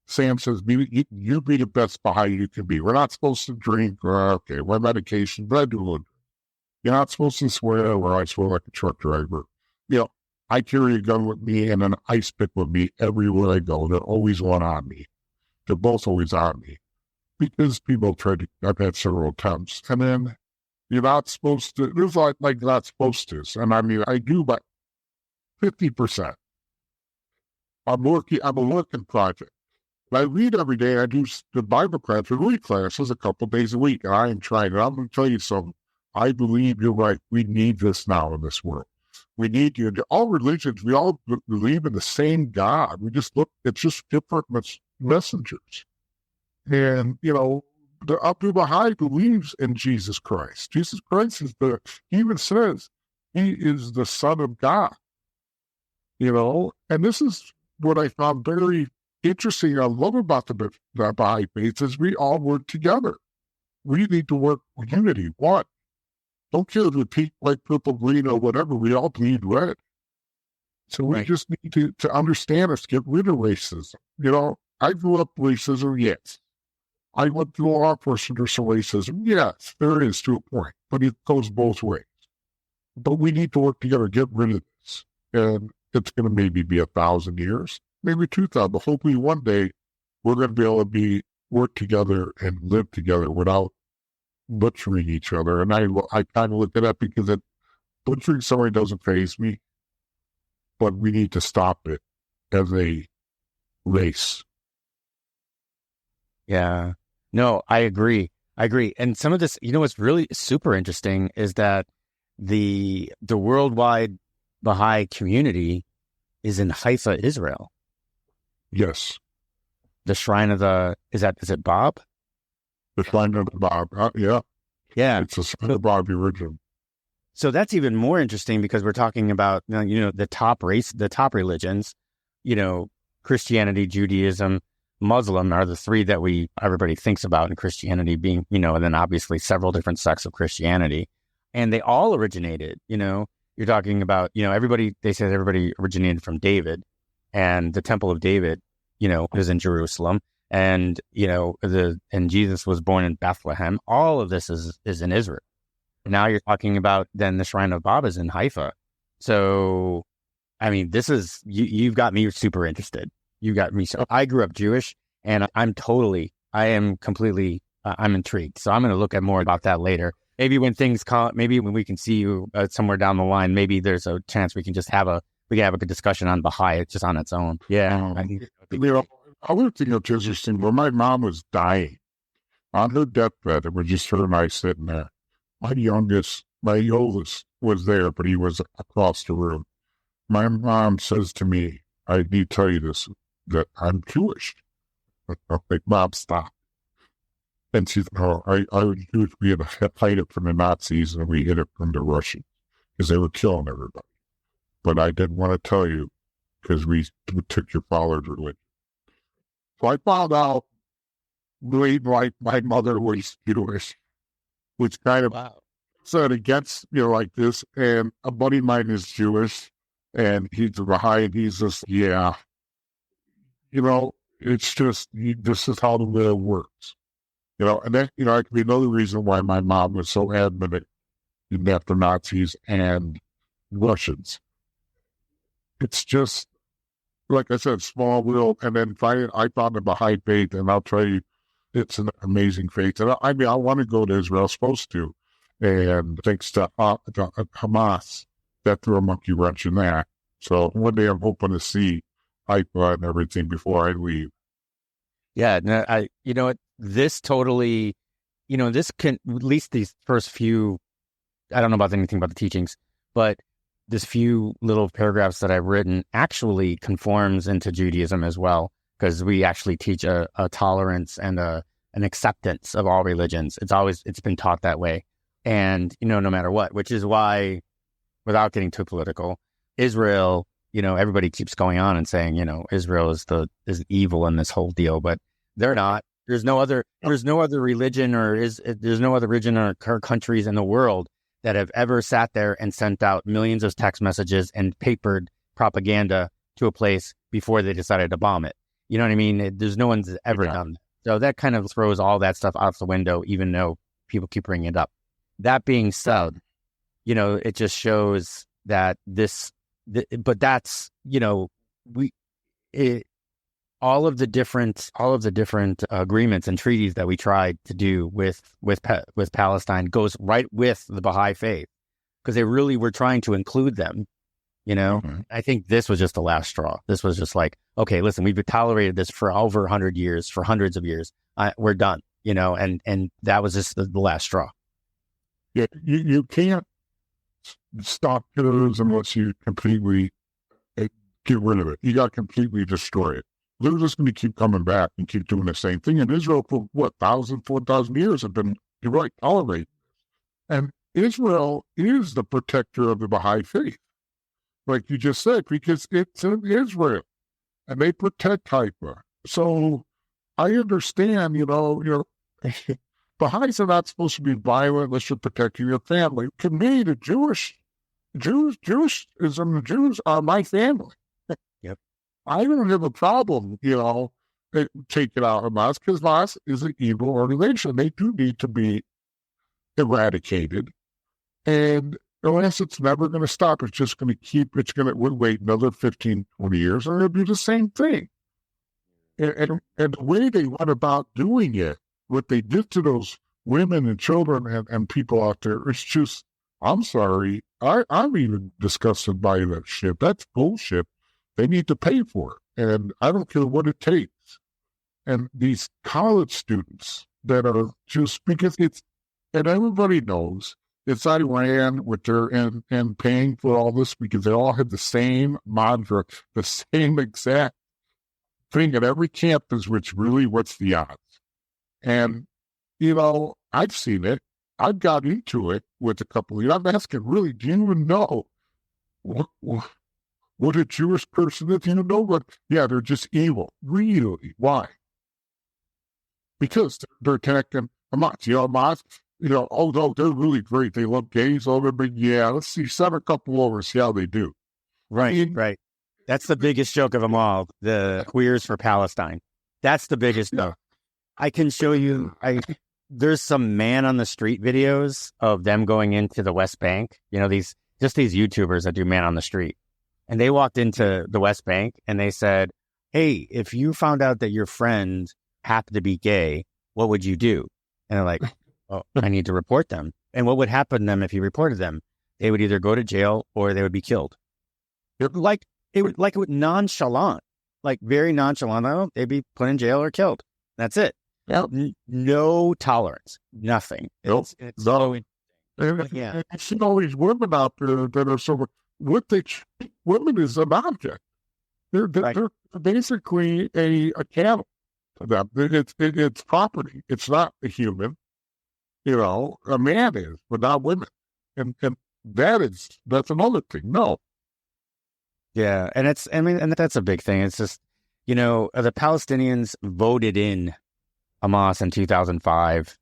B: Sam says, you be the best Baha'i you can be. We're not supposed to drink, okay, we're medication, but I do it. You're not supposed to swear, or I swear like a truck driver. I carry a gun with me and an ice pick with me everywhere I go. They're always one on me. They're both always on me. Because people I've had several attempts. And then you're not supposed to, there's like not supposed to. And I mean, I do about 50%. I'm a working project. I read every day. I do the Bible class, read classes a couple days a week. And I am trying. And I'm going to tell you something. I believe you're right. We need this now in this world. We need you. All religions, we all believe in the same God. It's just different messengers. And, the Abdul Baha'i believes in Jesus Christ. Jesus Christ he even says he is the Son of God. And this is what I found very interesting. I love about the Baha'i faith is we all work together. We need to work with unity. One. Don't care if we pink, white, purple, green, or whatever. We all bleed red. So we just need to understand us, get rid of racism. I grew up racism, yes. I went through law enforcement, there's some racism. Yes, there is to a point, but it goes both ways. But we need to work together, get rid of this. And it's going to maybe be 1,000 years, maybe 2,000. But hopefully one day we're going to be able to work together and live together without butchering each other. And I kind of look at that because butchering somebody doesn't faze me, but we need to stop it as a race.
A: Yeah. No, I agree. And some of this, what's really super interesting is that the worldwide Baha'i community is in Haifa, Israel.
B: Yes.
A: The shrine of is it Bob?
B: The shrine of the Bob. Yeah.
A: Yeah.
B: It's the shrine of Bob, the original.
A: So that's even more interesting because we're talking about, the top religions, Christianity, Judaism, Muslim are the three that everybody thinks about in Christianity being, and then obviously several different sects of Christianity. And they all originated, you're talking about, they say everybody originated from David, and the Temple of David, is in Jerusalem, and, and Jesus was born in Bethlehem. All of this is in Israel. Now you're talking about then the Shrine of Bob is in Haifa. So, I mean, you've got me super interested. You got me. So I grew up Jewish, and I'm completely, I'm intrigued. So I'm going to look at more about that later. Maybe when we can see you somewhere down the line, maybe there's a chance we can have a good discussion on Baha'i just on its own. Yeah.
B: Other thing that's interesting, when my mom was dying on her deathbed, it was just her and I sitting there. My oldest was there, but he was across the room. My mom says to me, I need to tell you this, that I'm Jewish. I'm like, Mom, stop. And she said, oh, I was Jewish. We had to hide it from the Nazis, and we hid it from the Russians because they were killing everybody. But I didn't want to tell you because we took your father's religion. So I found out like my mother was Jewish, which kind of said against, like this. And a buddy of mine is Jewish, and he's a Baha'i, and he's just, it's just, this is how the world works. And that, it could be another reason why my mom was so adamant after Nazis and Russians. It's just, like I said, small world. And then finally, I found the Baha'i faith, and I'll tell you, it's an amazing faith. And I want to go to Israel, supposed to. And thanks to Hamas, that threw a monkey wrench in that. So one day I'm hoping to see Haifa and everything before I leave.
A: Yeah, no, this totally, this can, at least these first few, I don't know about anything about the teachings, but this few little paragraphs that I've written actually conforms into Judaism as well, because we actually teach a tolerance and an acceptance of all religions. It's been taught that way. And, no matter what, which is why, without getting too political, Israel, everybody keeps going on and saying, Israel is evil in this whole deal, but they're not. There's no other religion there's no other religion or countries in the world that have ever sat there and sent out millions of text messages and papered propaganda to a place before they decided to bomb it. You know what I mean? There's no one's ever done that. So that kind of throws all that stuff out the window, even though people keep bringing it up. That being said, it just shows that but that's, all of the different agreements and treaties that we tried to do with Palestine goes right with the Baha'i faith, because they really were trying to include them. Mm-hmm. I think this was just the last straw. This was just like, okay, listen, we've tolerated this for over 100 years, for hundreds of years. We're done, and that was just the last straw.
B: Yeah, you can't stop terrorism unless you completely get rid of it. You got to completely destroy it. They're just going to keep coming back and keep doing the same thing. And Israel, for 4,000 years have been, you're right, tolerating this. And Israel is the protector of the Baha'i faith, like you just said, because it's in Israel, and they protect Haifa. So I understand, Baha'is are not supposed to be violent unless you're protecting your family. To me, the Jewishism, the Jews are my family.
A: Yep.
B: I don't have a problem, taking out Hamas, because Hamas is an evil organization. They do need to be eradicated. And unless it's never going to stop. It's just going to keep, we'll wait another 15, 20 years, and it'll do the same thing. And the way they went about doing it, what they did to those women and children and people out there, it's just, I'm sorry, I'm even disgusted by that shit. That's bullshit. They need to pay for it. And I don't care what it takes. And these college students that are just, because it's, and everybody knows, it's Iran with their, and paying for all this because they all have the same mantra, the same exact thing at every campus, which really, what's the odds? And, I've seen it. I've got into it with a couple of you. I'm asking, really, do you even know what a Jewish person is? You know what? Yeah, they're just evil. Really? Why? Because they're connecting Hamas. Hamas, oh, no, they're really great. They love gays. Yeah, let's see, send a couple over, see how they do.
A: Right, right. That's the biggest joke of them all, the queers for Palestine. That's the biggest joke. I can show you, there's some man on the street videos of them going into the West Bank. These YouTubers that do man on the street. And they walked into the West Bank and they said, hey, if you found out that your friend happened to be gay, what would you do? And they're like, oh, I need to report them. And what would happen to them if you reported them? They would either go to jail or they would be killed. Like it would nonchalant, like very nonchalant. Oh, they'd be put in jail or killed. That's it.
B: Yep.
A: No tolerance. Nothing. It's
B: no. Yeah. I see all these women out there that are so, what they treat women is an object. They're basically a cattle to them. It's property. It's not a human. A man is, but not women. And that's another thing. No.
A: Yeah. And that's a big thing. It's just, the Palestinians voted in Hamas in 2005,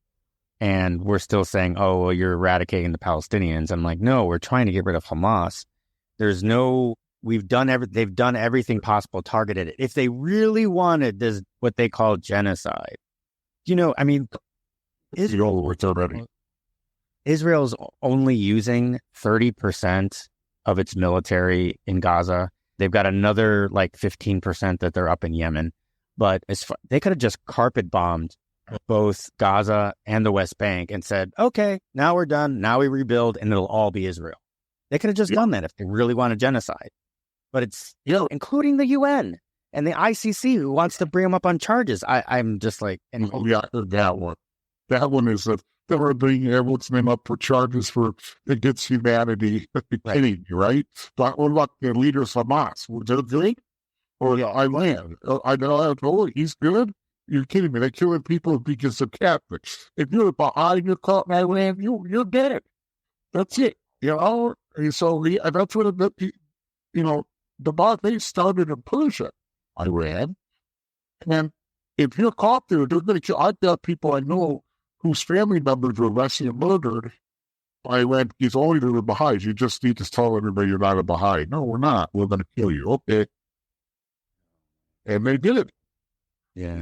A: and we're still saying, oh, well, you're eradicating the Palestinians. I'm like, no, we're trying to get rid of Hamas. They've done everything possible, targeted it. If they really wanted this, what they call genocide, Israel's only using 30% of its military in Gaza. They've got another 15% that they're up in Yemen. But they could have just carpet bombed both Gaza and the West Bank and said, okay, now we're done. Now we rebuild and it'll all be Israel. They could have just done that if they really want a genocide. But it's, including the UN and the ICC who wants to bring them up on charges. I'm just like... Anyway.
B: Oh, yeah, that one. That one is that they were bringing everyone's name up for charges for against humanity. Kidding me, right? But what about the leaders of Hamas? Were they good? Or Iran? I know, he's good? You're kidding me. They're killing people because of Catholics. If you're behind, you're caught in Iran, you're dead. That's it. And so that's what the Ba'athist started in Persia, Iran. And if you're caught there, they're going to kill. I've got people I know whose family members were arrested and murdered by Iran because only they were Baha'is. You just need to tell everybody you're not a Baha'i. No, we're not. We're going to kill you. Okay. And they did it.
A: Yeah.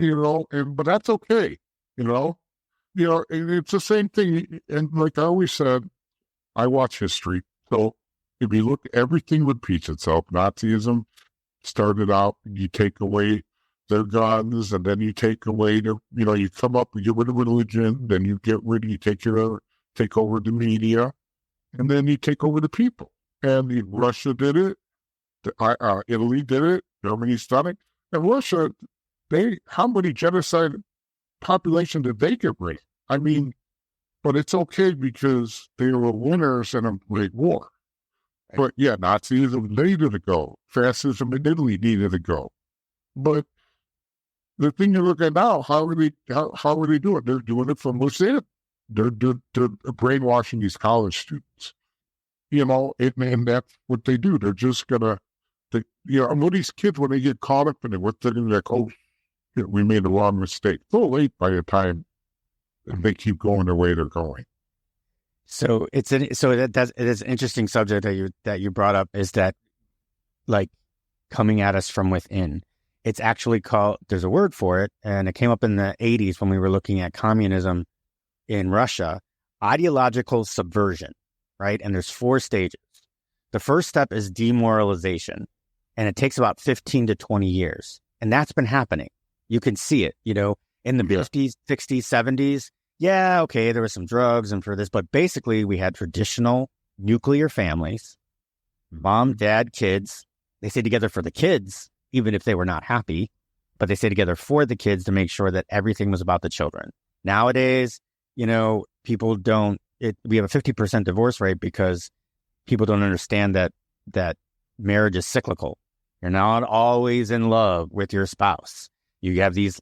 B: But that's okay. It's the same thing. And like I always said, I watch history. So if you look, everything repeats itself. Nazism started out, you take away their guns, and then you take away their, you come up, you get rid of religion, then you take over the media, and then you take over the people. And Russia did it. Italy did it. Germany's done it. And Russia, how many genocide population did they get rid of? But it's okay because they were winners in a great war. But yeah, Nazism needed to go. Fascism in Italy needed to go. But the thing you look at now, how are they doing? They're doing it from within. They're brainwashing these college students. And that's what they do. They're just gonna, and what these kids, when they get caught up in it, what they're gonna be like, oh, we made a wrong mistake. It's a little late by the time they keep going the way they're going.
A: So it is an interesting subject that you brought up, is that coming at us from within. It's actually called, there's a word for it, and it came up in the 80s when we were looking at communism in Russia, ideological subversion. right? And there's 4 stages. The first step is demoralization, and it takes about 15 to 20 years. And that's been happening. You can see it, in the 50s, 60s, 70s. Yeah, okay, there was some drugs and for this, but basically we had traditional nuclear families, mom, dad, kids. They stayed together for the kids, even if they were not happy, but they stayed together for the kids to make sure that everything was about the children. Nowadays, people don't, we have a 50% divorce rate because people don't understand that marriage is cyclical. You're not always in love with your spouse. You have these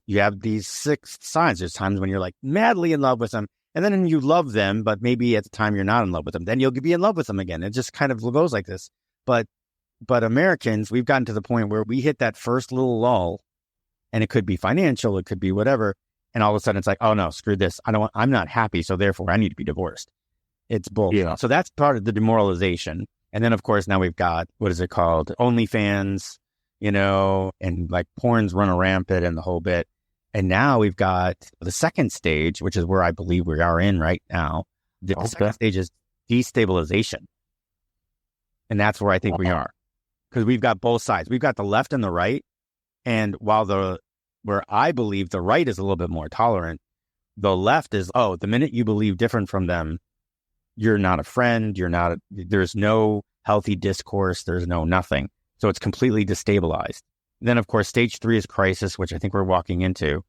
A: 6 signs. There's times when you're like madly in love with them, and then you love them, but maybe at the time you're not in love with them. Then you'll be in love with them again. It just kind of goes like this. But Americans, we've gotten to the point where we hit that first little lull, and it could be financial, it could be whatever, and all of a sudden it's like, oh no, screw this. I'm not happy, so therefore I need to be divorced. It's bull. Yeah. So that's part of the demoralization. And then of course now we've got, what is it called? OnlyFans, and like porn's run rampant and the whole bit. And now we've got the second stage, which is where I believe we are in right now. The second stage is destabilization. And that's where I think we are. Because we've got both sides. We've got the left and the right. And while where I believe the right is a little bit more tolerant, the left is, the minute you believe different from them, you're not a friend. There's no healthy discourse. There's no nothing. So it's completely destabilized. Then, of course, stage 3 is crisis, which I think we're walking into.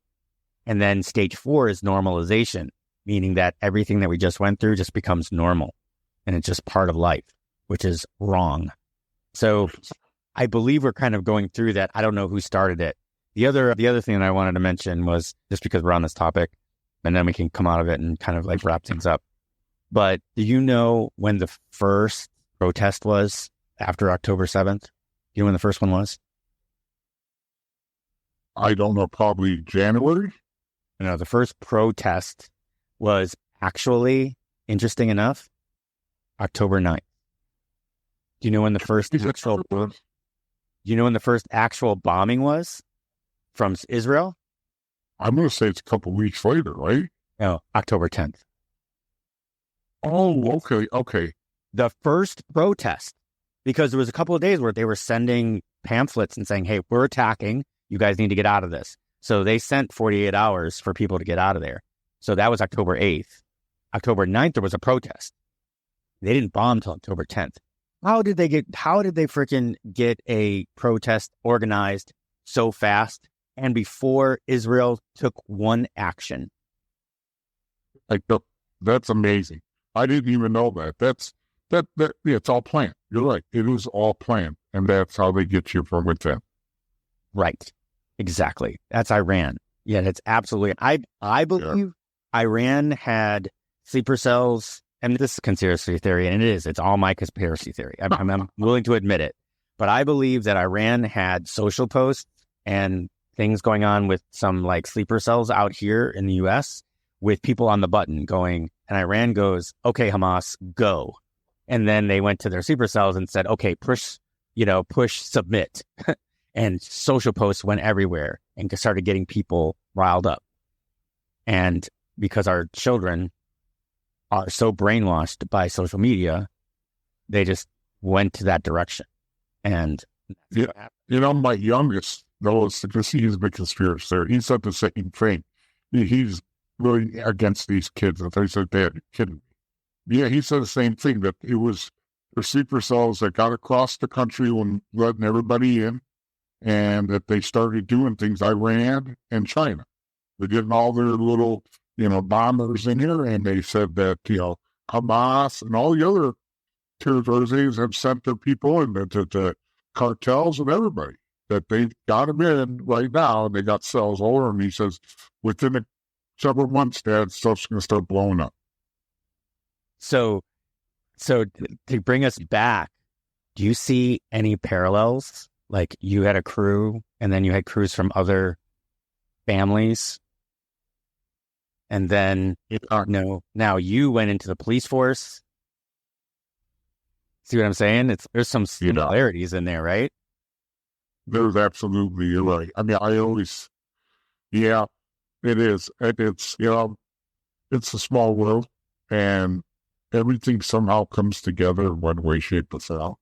A: And then stage 4 is normalization, meaning that everything that we just went through just becomes normal. And it's just part of life, which is wrong. So I believe we're kind of going through that. I don't know who started it. The other thing that I wanted to mention was, just because we're on this topic, and then we can come out of it and kind of like wrap things up. But do you know when the first protest was after October 7th? You know when the first one was?
B: I don't know, probably January?
A: No, the first protest was actually, interesting enough, October 9th. Do you know when the first actual bombing was from Israel?
B: I'm going to say it's a couple weeks later, right?
A: No, October 10th.
B: Oh, okay.
A: The first protest, because there was a couple of days where they were sending pamphlets and saying, hey, we're attacking. You guys need to get out of this. So they sent 48 hours for people to get out of there. So that was October 8th. October 9th, there was a protest. They didn't bomb until October 10th. How did they freaking get a protest organized so fast and before Israel took one action?
B: That's amazing. I didn't even know that. It's all planned. You're right. It was all planned. And that's how they get you from within.
A: Right. Exactly. That's Iran. Yeah, that's absolutely. I believe Iran had sleeper cells, and this is conspiracy theory, and it's all my conspiracy theory. I'm willing to admit it. But I believe that Iran had social posts and things going on with some like sleeper cells out here in the US with people on the button going, and Iran goes, okay, Hamas, go. And then they went to their sleeper cells and said, okay, push, submit. And social posts went everywhere and started getting people riled up. And because our children are so brainwashed by social media, they just went to that direction. And
B: my youngest, because he's a big conspiracy theory, he said the same thing. He's really against these kids. And they said, Dad, you're kidding me. Yeah, he said the same thing, that it was the sleeper cells that got across the country when letting everybody in, and that they started doing things, Iran and China. They're getting all their little, bombers in here, and they said that, Hamas and all the other territories have sent their people in to cartels and everybody, that they got them in right now, and they got cells all over. And he says, within several months, Dad, stuff's going to start blowing up.
A: So to bring us back, do you see any parallels? Like you had a crew, and then you had crews from other families, and then now you went into the police force. See what I'm saying? There's some similarities in there, right?
B: There's absolutely, you're right. I mean, it is. It's a small world, and everything somehow comes together in one way, shape, or form.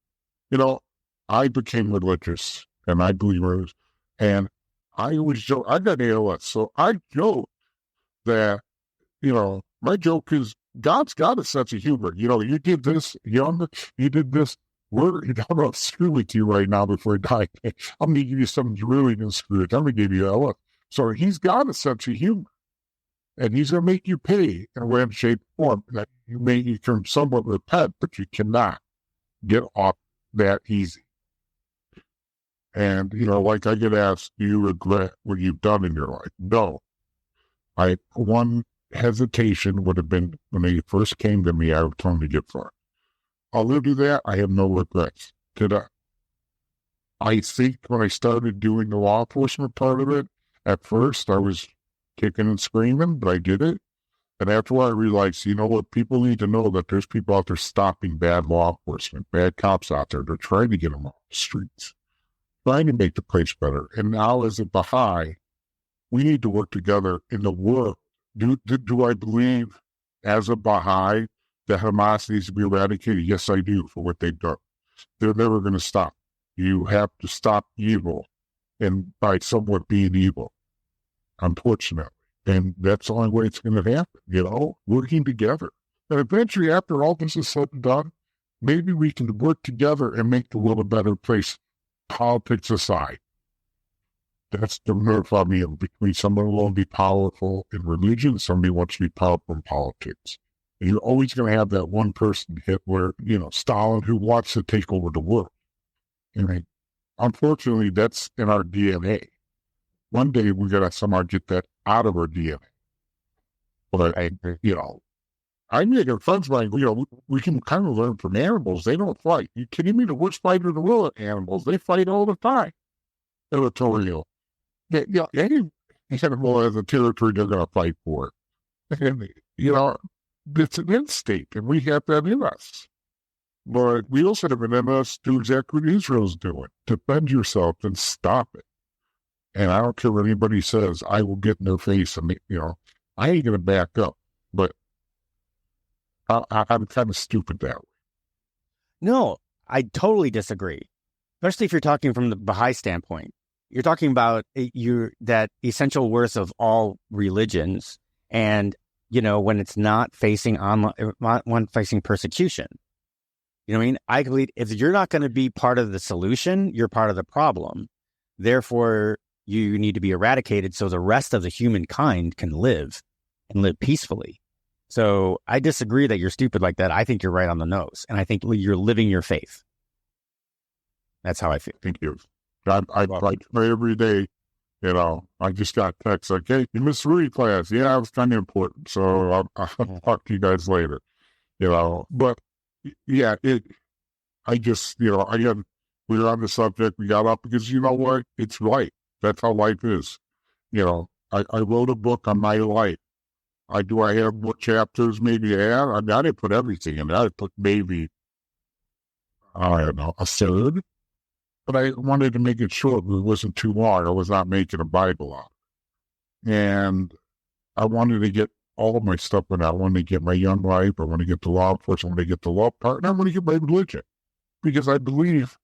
B: I became religious, and I believe it, and I always joke, I got ALS, so I joke that, my joke is God's got a sense of humor. You did this, you did this. I'm going to screw with you right now before I die. I'm going to give you something really going to screw it. I'm going to give you ALS. So he's got a sense of humor. And he's going to make you pay in a way, shape, or form that you can somewhat repent, but you cannot get off that easy. And, like I get asked, do you regret what you've done in your life? No. One hesitation would have been when they first came to me, I would tell them to get far. Other than that, I have no regrets. I think when I started doing the law enforcement part of it, at first I was kicking and screaming, but I did it. And after a while, I realized, what? People need to know that there's people out there stopping bad law enforcement, bad cops out there. They're trying to get them off the streets, trying to make the place better. And now as a Baha'i, we need to work together in the world. Do I believe as a Baha'i that Hamas needs to be eradicated? Yes, I do, for what they've done. They're never going to stop. You have to stop evil, and by somewhat being evil, unfortunately. And that's the only way it's going to happen, working together. And eventually, after all this is said and done, maybe we can work together and make the world a better place, politics aside. That's the nerve of me between someone who wants to be powerful in religion and somebody who wants to be powerful in politics. And you're always going to have that one person, Hitler, Stalin, who wants to take over the world. And unfortunately, that's in our DNA. One day we're going to somehow get that out of our DNA. But, I'm making friends of mine, we can kind of learn from animals. They don't fight. You kidding me? The worst fighter in the world are animals. They fight all the time. Territorial. Any animal has a territory they're going to fight for. And, it's an instinct, and we have that in us. But we also have it in us to do exactly what Israel's doing. Defend yourself and stop it. And I don't care what anybody says. I will get in their face and, I ain't going to back up. But I'm kind of stupid that way.
A: No, I totally disagree. Especially if you're talking from the Baha'i standpoint. You're talking about that essential worth of all religions, and when it's not facing facing persecution. You know what I mean? I believe if you're not going to be part of the solution, you're part of the problem. Therefore, you need to be eradicated so the rest of the humankind can live and live peacefully. So I disagree that you're stupid like that. I think you're right on the nose, and I think you're living your faith. That's how I feel.
B: Thank you. I pray every day. I just got text like, hey, you missed Rudy class. Yeah, it was kind of important. So I'll talk to you guys later. But yeah, I just, we were on the subject. We got up because you know what? It's right. That's how life is. I wrote a book on my life. Do I have more chapters maybe to add? I didn't put everything in there. I put maybe, I don't know, a third. But I wanted to make it short. It wasn't too long. I was not making a Bible out. And I wanted to get all of my stuff in. I wanted to get my young life. I want to get the law enforcement. I want to get the law part. And I want to get my religion. Because I believe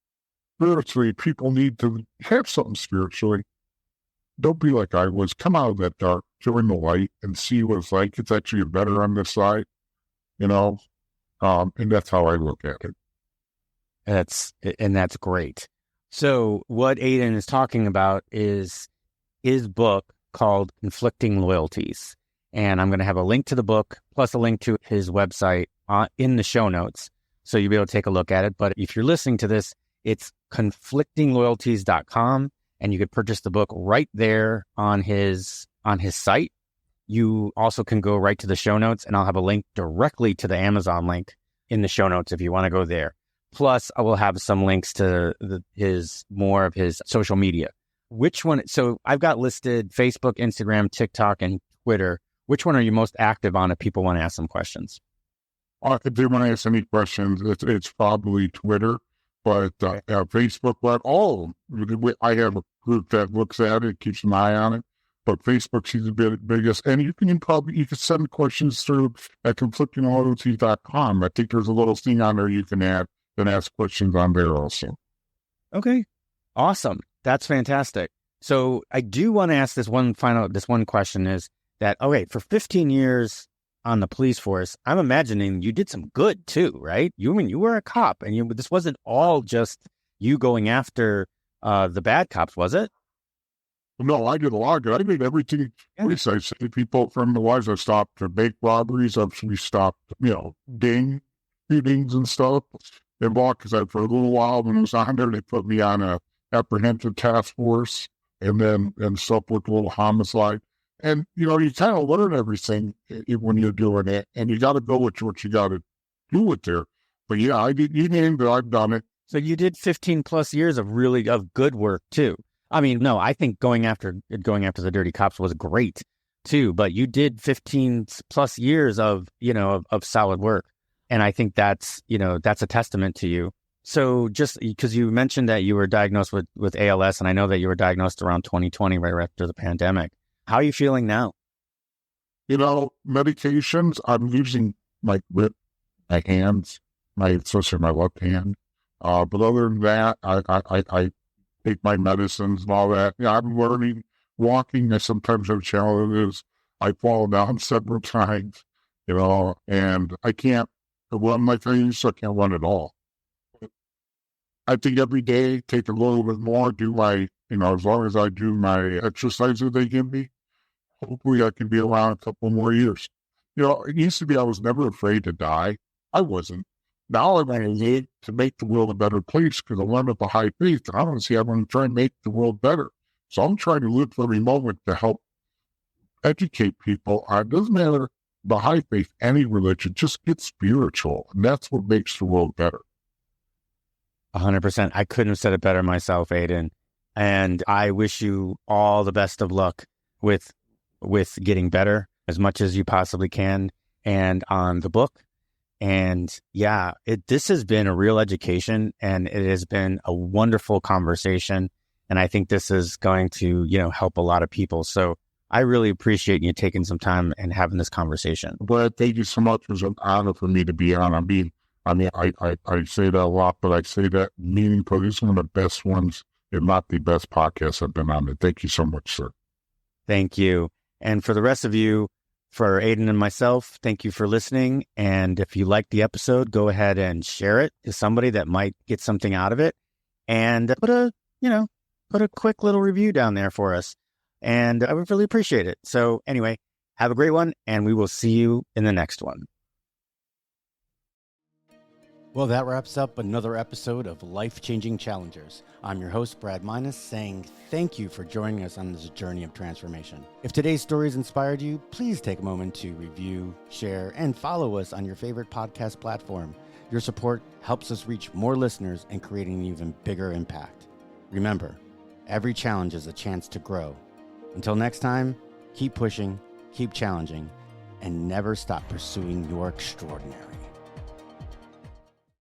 B: spiritually, people need to have something spiritually. Don't be like I was. Come out of that dark, join the light, and see what it's like. It's actually better on this side, and that's how I look at it.
A: That's great. So what Aiden is talking about is his book called Conflicting Loyalties. And I'm going to have a link to the book plus a link to his website in the show notes. So you'll be able to take a look at it. But if you're listening to this, it's conflictingloyalties.com, and you could purchase the book right there on his site. You also can go right to the show notes, and I'll have a link directly to the Amazon link in the show notes if you want to go there. Plus, I will have some links to more of his social media. Which one? So I've got listed Facebook, Instagram, TikTok, and Twitter. Which one are you most active on if people want to ask some questions?
B: If they want to ask any questions, it's probably Twitter, but Facebook, but all of them. I have a group that looks at it, keeps an eye on it. but Facebook's the biggest. And you can send questions through at conflictingloyalties.com. I think there's a little thing on there you can add and ask questions on there also.
A: Okay. Awesome. That's fantastic. So I do want to ask this one question is that, okay, for 15 years on the police force, I'm imagining you did some good too, right? You were a cop, and this wasn't all just you going after the bad cops, was it?
B: No, I did a lot of good. I did everything. Yeah. I saved people from the lives. I stopped bank robberies. We stopped, ding shootings and stuff. And because for a little while when I was on there, they put me on a apprehensive task force and stuff with a little homicide. And, you kind of learn everything when you're doing it. And you got to go with what you got to do with there. But yeah, you named it. I've done it.
A: So you did 15 plus years of good work too. I mean, no, I think going after the dirty cops was great too, but you did 15 plus years of solid work. And I think that's a testament to you. So just because you mentioned that you were diagnosed with ALS, and I know that you were diagnosed around 2020, right after the pandemic. How are you feeling now?
B: Medications, I'm using my hands, especially my left hand. But other than that, I take my medicines and all that. I'm learning walking. I sometimes have challenges. I fall down several times, and I can't run like I used to. I can't run at all. I think every day, take a little bit more, do my, as long as I do my exercises they give me, hopefully I can be around a couple more years. It used to be I was never afraid to die. I wasn't. Now I want to live to make the world a better place because I learned with a high faith. And honestly, I want to try and make the world better. So I'm trying to live for every moment to help educate people. It doesn't matter the high faith, any religion, just get spiritual. And that's what makes the world better.
A: 100%. I couldn't have said it better myself, Aiden. And I wish you all the best of luck with getting better as much as you possibly can and on the book. And yeah, this has been a real education, and it has been a wonderful conversation. And I think this is going to, help a lot of people. So I really appreciate you taking some time and having this conversation.
B: But thank you so much. It was an honor for me to be on. I say that a lot, but I say that meaningful. This is one of the best ones, if not the best podcast I've been on. Thank you so much, sir.
A: Thank you. And for the rest of you, for Aiden and myself, thank you for listening. And if you liked the episode, go ahead and share it to somebody that might get something out of it. And put a quick little review down there for us. And I would really appreciate it. So anyway, have a great one, and we will see you in the next one. Well, that wraps up another episode of Life-Changing Challengers. I'm your host, Brad Minus, saying thank you for joining us on this journey of transformation. If today's stories inspired you, please take a moment to review, share, and follow us on your favorite podcast platform. Your support helps us reach more listeners and create an even bigger impact. Remember, every challenge is a chance to grow. Until next time, keep pushing, keep challenging, and never stop pursuing your extraordinary.